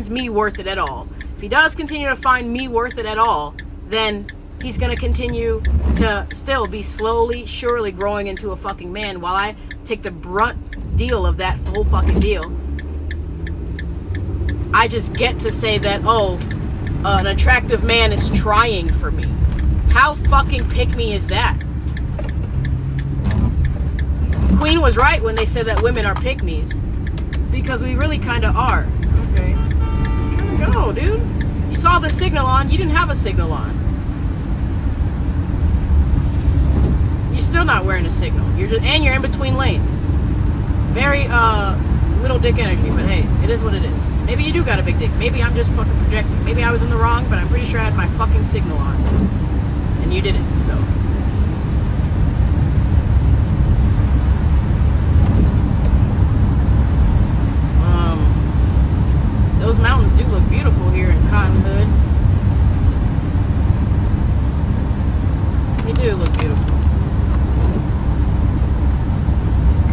me worth it at all. If he does continue to find me worth it at all, then he's gonna continue to still be slowly, surely growing into a fucking man while I take the brunt deal of that whole fucking deal. I just get to say that, oh, an attractive man is trying for me. How fucking pick-me is that? Queen was right when they said that women are pick-me's, because we really kind of are. Okay. Go, dude. You saw the signal on. You didn't have a signal on. You're still not wearing a signal. You're in between lanes. Very little dick energy, but hey, it is what it is. Maybe you do got a big dick. Maybe I'm just fucking projecting. Maybe I was in the wrong, but I'm pretty sure I had my fucking signal on. And you didn't, so. Those mountains do look beautiful here in Cotton Hood. They do look beautiful.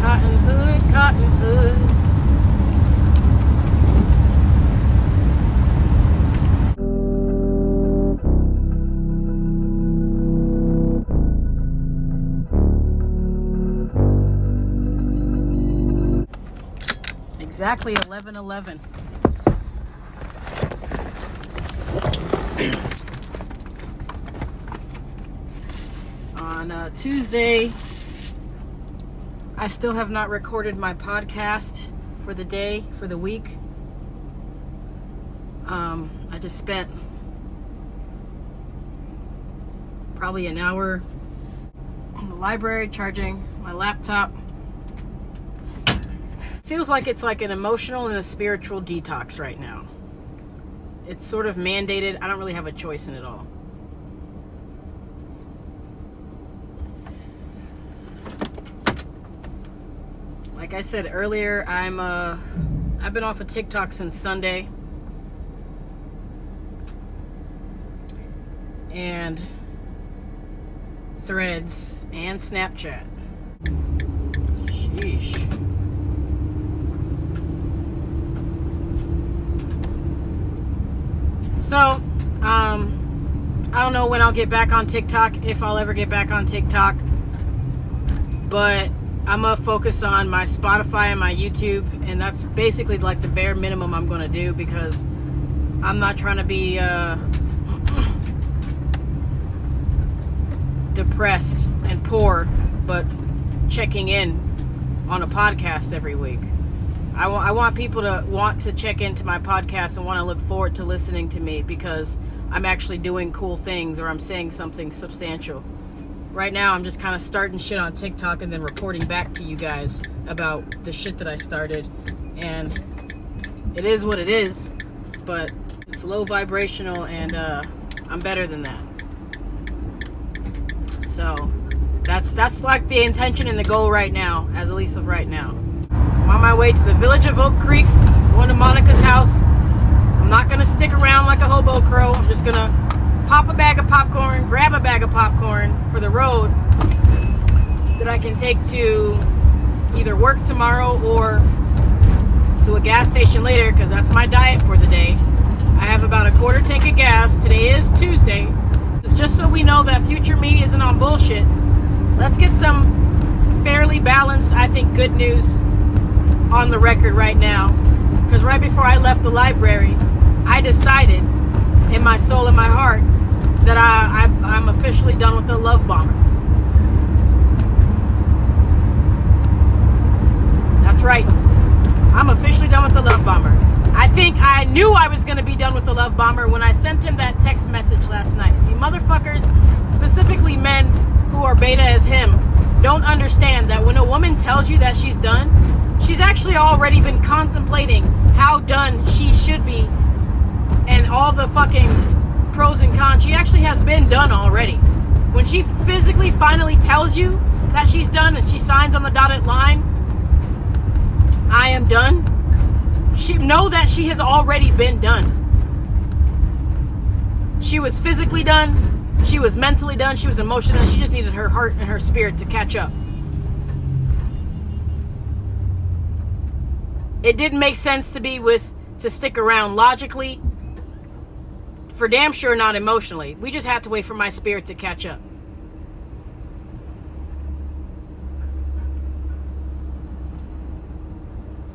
Cotton Hood, Cotton Hood. Exactly 11:11. On Tuesday, I still have not recorded my podcast for the day, for the week. I just spent probably an hour in the library charging my laptop. Feels like it's like an emotional and a spiritual detox right now. It's sort of mandated. I don't really have a choice in it all. Like I said earlier, I've been off of TikTok since Sunday. And Threads and Snapchat. Sheesh. So, I don't know when I'll get back on TikTok, if I'll ever get back on TikTok. but I'm gonna focus on my Spotify and my YouTube, and that's basically like the bare minimum I'm gonna do, because I'm not trying to be depressed and poor, but checking in on a podcast every week. I want people to want to check into my podcast and want to look forward to listening to me, because I'm actually doing cool things, or I'm saying something substantial. Right now, I'm just kind of starting shit on TikTok and then reporting back to you guys about the shit that I started. And it is what it is, but it's low vibrational, and I'm better than that. So that's like the intention and the goal right now, as at least of right now. I'm on my way to the village of Oak Creek, going to Monica's house. I'm not going to stick around like a hobo crow. I'm just going to pop a bag of popcorn, grab a bag of popcorn for the road that I can take to either work tomorrow or to a gas station later, because that's my diet for the day. I have about a quarter tank of gas. Today is Tuesday. It's just so we know that future me isn't on bullshit. Let's get some fairly balanced, I think, good news on the record right now. Because right before I left the library, I decided in my soul and my heart that I'm officially done with the love bomber. That's right. I'm officially done with the love bomber. I think I knew I was going to be done with the love bomber when I sent him that text message last night. See, motherfuckers, specifically men who are beta as him, don't understand that when a woman tells you that she's done, she's actually already been contemplating how done she should be and all the fucking pros and cons. She actually has been done already. When she physically finally tells you that she's done and she signs on the dotted line, I am done, know that she has already been done. She was physically done, she was mentally done, she was emotionally done. She just needed her heart and her spirit to catch up. It didn't make sense to stick around logically, for damn sure not emotionally. We just had to wait for my spirit to catch up.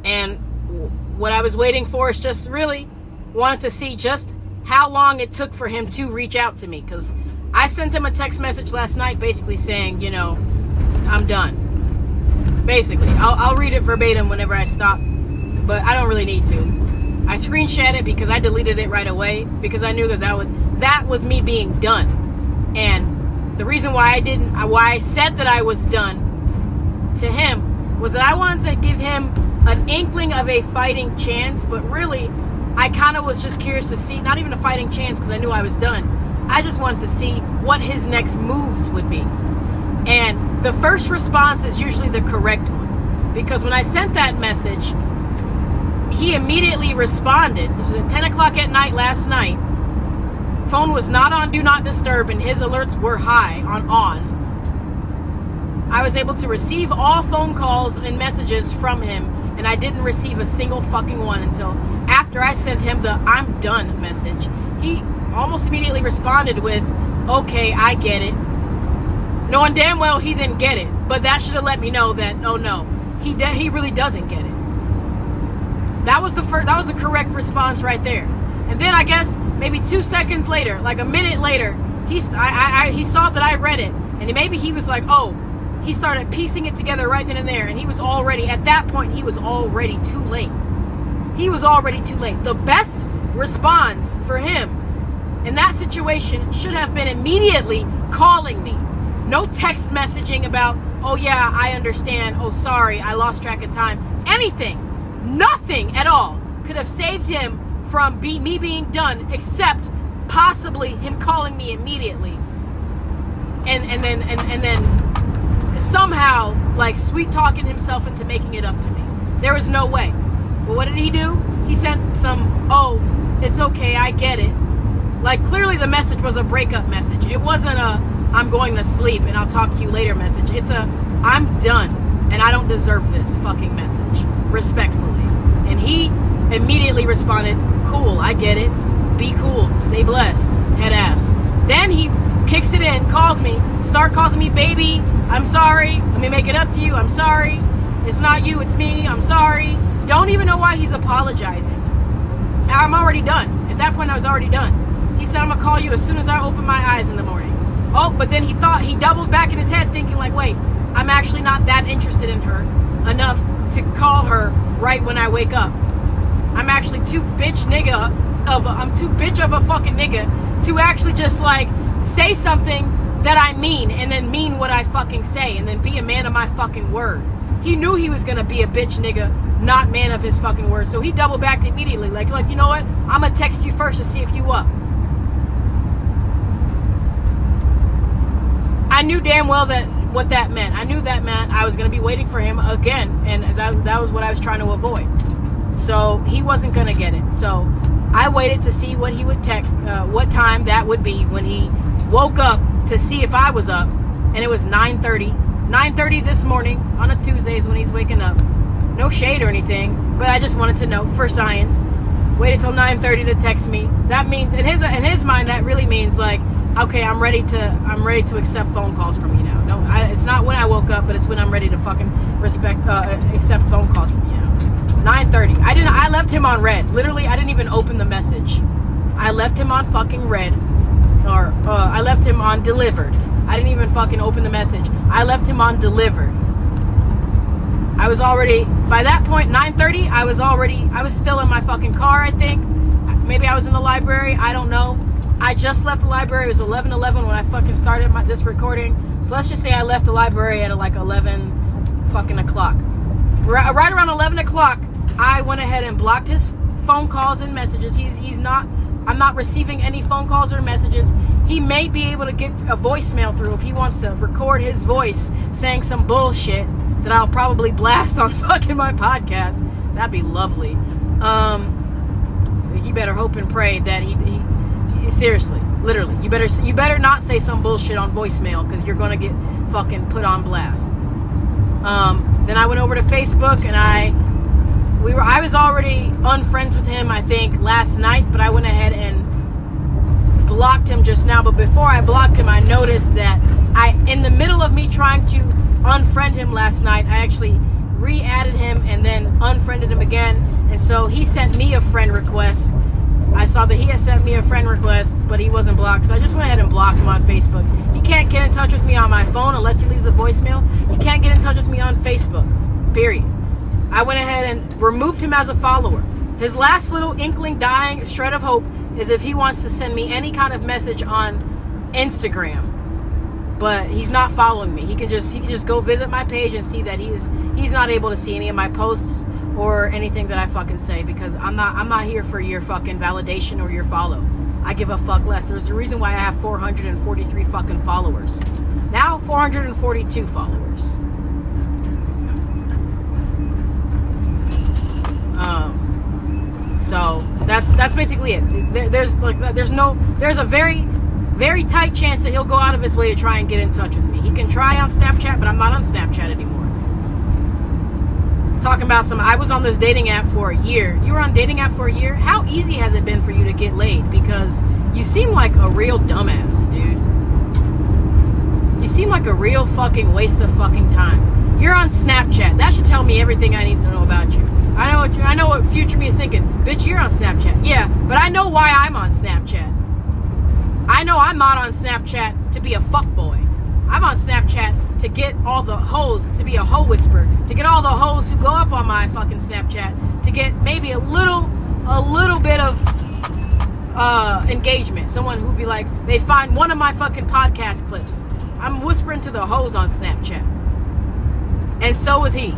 And what I was waiting for is just really wanted to see just how long it took for him to reach out to me. Because I sent him a text message last night basically saying, you know, I'm done. Basically. I'll read it verbatim whenever I stop, but I don't really need to. I screenshot it because I deleted it right away, because I knew that was me being done. And the reason why I said that I was done to him was that I wanted to give him an inkling of a fighting chance, but really I kind of was just curious to see, not even a fighting chance because I knew I was done. I just wanted to see what his next moves would be. And the first response is usually the correct one, because when I sent that message, he immediately responded. This was at 10 o'clock at night last night. Phone was not on Do Not Disturb, and his alerts were high on. I was able to receive all phone calls and messages from him, and I didn't receive a single fucking one until after I sent him the I'm done message. He almost immediately responded with, okay, I get it. Knowing damn well he didn't get it, but that should have let me know that, oh no, he really doesn't get it. That was the correct response right there. And then I guess maybe 2 seconds later, like a minute later, he saw that I read it, and maybe he was like, oh, he started piecing it together right then and there, and he was already, at that point, he was already too late. He was already too late. The best response for him in that situation should have been immediately calling me. No text messaging about, oh yeah, I understand, oh sorry, I lost track of time. Anything. Nothing at all could have saved him from me being done, except possibly him calling me immediately. And then somehow, like, sweet talking himself into making it up to me. There was no way. But what did he do? He sent some, oh, it's okay, I get it. Like, clearly the message was a breakup message. It wasn't a, I'm going to sleep and I'll talk to you later message. It's a, I'm done and I don't deserve this fucking message. Respectfully. And he immediately responded, cool, I get it. Be cool. Stay blessed. Head ass. Then he kicks it in, calls me, start calling me baby, I'm sorry, let me make it up to you, I'm sorry, it's not you, it's me, I'm sorry. Don't even know why he's apologizing. I'm already done. At that point, I was already done. He said, I'm gonna call you as soon as I open my eyes in the morning. Oh, but then he doubled back in his head thinking like, wait, I'm actually not that interested in her enough to call her right when I wake up. I'm actually too bitch of a fucking nigga to actually just like say something that I mean and then mean what I fucking say and then be a man of my fucking word. He knew he was gonna be a bitch nigga, not man of his fucking word. So he double backed immediately. Like, you know what? I'm gonna text you first to see if you up. I knew damn well what that meant. I knew that meant I was gonna be waiting for him again, and that was what I was trying to avoid. So he wasn't gonna get it. So I waited to see what he would text, what time that would be when he woke up to see if I was up, and it was 9:30. 9:30 this morning on a Tuesday is when he's waking up. No shade or anything, but I just wanted to know for science. Waited till 9:30 to text me. That means in his mind that really means like, okay, I'm ready to accept phone calls from you now. It's not when I woke up, but it's when I'm ready to fucking accept phone calls from you now. 9:30. I left him on red. Literally, I didn't even open the message. I left him on fucking red, or I left him on delivered. I didn't even fucking open the message. I left him on delivered. I was already, by that point, 9:30, I was still in my fucking car, I think. Maybe I was in the library, I don't know. I just left the library. It was 11:11 when I fucking started this recording. So let's just say I left the library at like 11 fucking o'clock. Right around 11 o'clock, I went ahead and blocked his phone calls and messages. I'm not receiving any phone calls or messages. He may be able to get a voicemail through if he wants to record his voice saying some bullshit that I'll probably blast on fucking my podcast. That'd be lovely. He better hope and pray that he seriously, literally, you better not say some bullshit on voicemail because you're gonna get fucking put on blast. Then I went over to Facebook and I was already unfriends with him, I think, last night, but I went ahead and blocked him just now. But before I blocked him, I noticed that in the middle of me trying to unfriend him last night, I actually re-added him and then unfriended him again. And so he sent me a friend request. I saw that he had sent me a friend request, but he wasn't blocked. So I just went ahead and blocked him on Facebook. He can't get in touch with me on my phone unless he leaves a voicemail. He can't get in touch with me on Facebook, period. I went ahead and removed him as a follower. His last little inkling, dying shred of hope is if he wants to send me any kind of message on Instagram. But he's not following me. He can just go visit my page and see that he's not able to see any of my posts or anything that I fucking say, because I'm not here for your fucking validation or your follow. I give a fuck less. There's a reason why I have 443 fucking followers. Now 442 followers. So that's basically it. There's a very, very tight chance that he'll go out of his way to try and get in touch with me. He can try on Snapchat, but I'm not on Snapchat anymore. Talking about I was on this dating app for a year. You were on dating app for a year? How easy has it been for you to get laid? Because you seem like a real dumbass, dude. You seem like a real fucking waste of fucking time. You're on Snapchat. That should tell me everything I need to know about you. I know what future me is thinking. Bitch, you're on Snapchat. Yeah, but I know why I'm on Snapchat. I know I'm not on Snapchat to be a fuckboy. I'm on Snapchat to get all the hoes, to be a hoe whisperer, to get all the hoes who go up on my fucking Snapchat, to get maybe a little bit of engagement. Someone who'd be like, they find one of my fucking podcast clips. I'm whispering to the hoes on Snapchat. And so is he.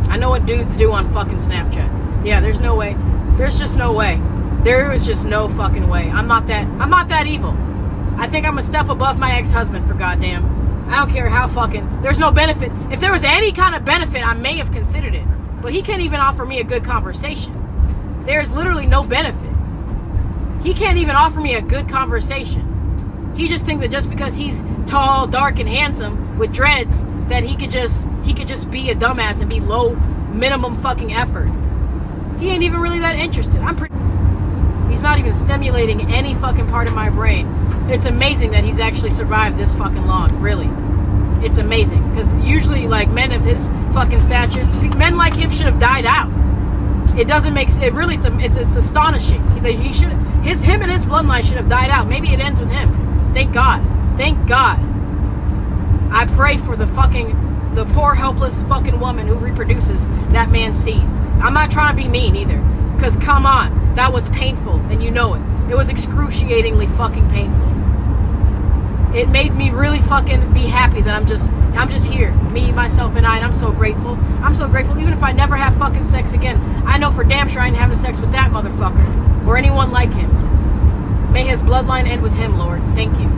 I know what dudes do on fucking Snapchat. Yeah, there's no way. There's just no way. There is just no fucking way. I'm not that evil. I think I'm a step above my ex-husband, for goddamn. I don't care how fucking... There's no benefit. If there was any kind of benefit, I may have considered it. But he can't even offer me a good conversation. There's literally no benefit. He can't even offer me a good conversation. He just thinks that just because he's tall, dark, and handsome with dreads, that he could just be a dumbass and be low minimum fucking effort. He ain't even really that interested. He's not even stimulating any fucking part of my brain. It's amazing that he's actually survived this fucking long, really. It's amazing. Because usually, like, men of his fucking stature, men like him should have died out. It doesn't make it really. It's astonishing. He should. Him and his bloodline should have died out. Maybe it ends with him. Thank God. Thank God. I pray for the poor helpless fucking woman who reproduces that man's seed. I'm not trying to be mean either. Because come on, that was painful, and you know it. It was excruciatingly fucking painful. It made me really fucking be happy that I'm just here, me, myself, and I, and I'm so grateful. I'm so grateful. Even if I never have fucking sex again, I know for damn sure I ain't having sex with that motherfucker or anyone like him. May his bloodline end with him, Lord. Thank you.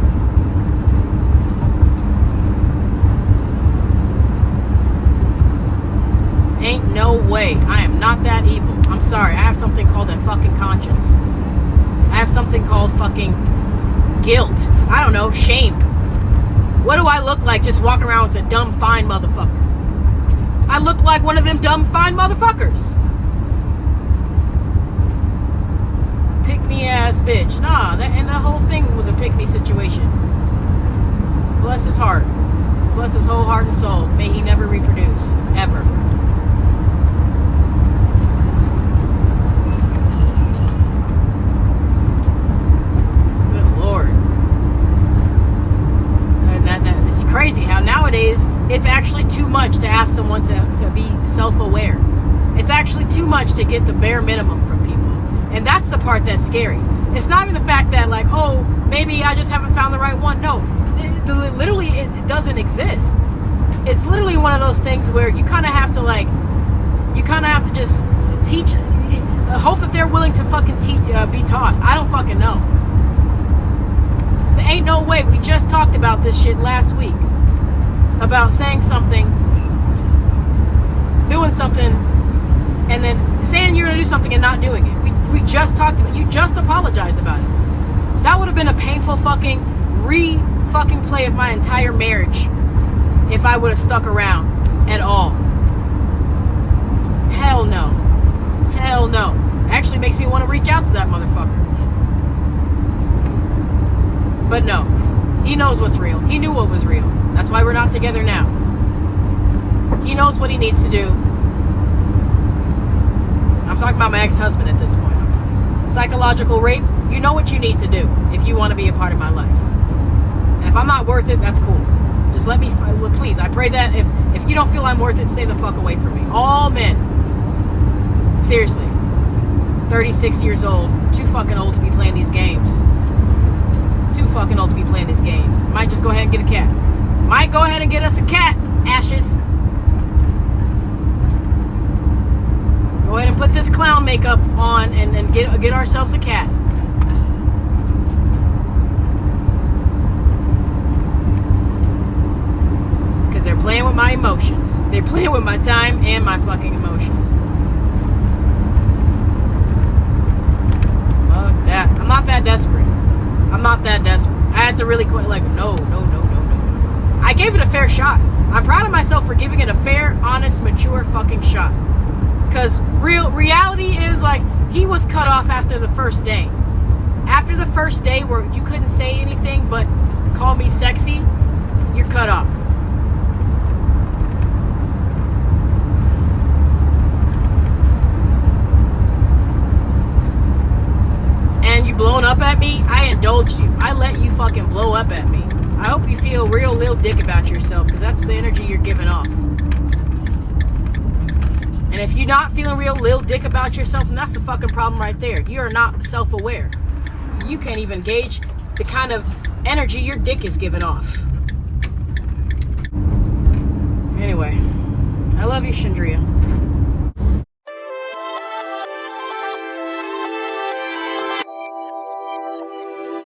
Ain't no way. I am not that evil. I'm sorry. I have something called a fucking conscience. I have something called fucking guilt. I don't know. Shame. What do I look like just walking around with a dumb fine motherfucker? I look like one of them dumb fine motherfuckers. Pick me ass bitch. Nah, and the whole thing was a pick me situation. Bless his heart. Bless his whole heart and soul. May he never reproduce. Ever. Crazy how nowadays it's actually too much to ask someone to be self-aware. It's actually too much to get the bare minimum from people, and that's the part that's scary. It's not even the fact that, like, oh, maybe I just haven't found the right one. No, literally it doesn't exist. It's literally one of those things where you kind of have to just teach, hope that they're willing to fucking be taught. I don't fucking know. There ain't no way. We just talked about this shit last week. About saying something, doing something, and then saying you're going to do something and not doing it. We just talked about it. You just apologized about it. That would have been a painful fucking fucking play of my entire marriage if I would have stuck around at all. Hell no. Hell no. Actually makes me want to reach out to that motherfucker. But no, he knows what's real. He knew what was real. That's why we're not together now. He knows what he needs to do. I'm talking about my ex-husband at this point. Psychological rape, you know what you need to do if you want to be a part of my life. And if I'm not worth it, that's cool. Just let me, please, I pray that if you don't feel I'm worth it, stay the fuck away from me. All men. Seriously. 36 years old. Too fucking old to be playing these games. Too fucking old to be playing these games. Might just go ahead and get a cat. Might go ahead and get us a cat, Ashes. Go ahead and put this clown makeup on and get ourselves a cat. Because they're playing with my emotions. They're playing with my time and my fucking emotions. Fuck that. I'm not that desperate. I'm not that desperate. I had to really quit, like, no. I gave it a fair shot. I'm proud of myself for giving it a fair, honest, mature fucking shot. Because reality is, like, he was cut off after the first day. After the first day where you couldn't say anything but call me sexy, you're cut off. And you blowing up at me, I indulged you. I let you fucking blow up at me. I hope you feel real little dick about yourself, because that's the energy you're giving off. And if you're not feeling real little dick about yourself, then that's the fucking problem right there. You are not self-aware. You can't even gauge the kind of energy your dick is giving off. Anyway, I love you, Chandrie.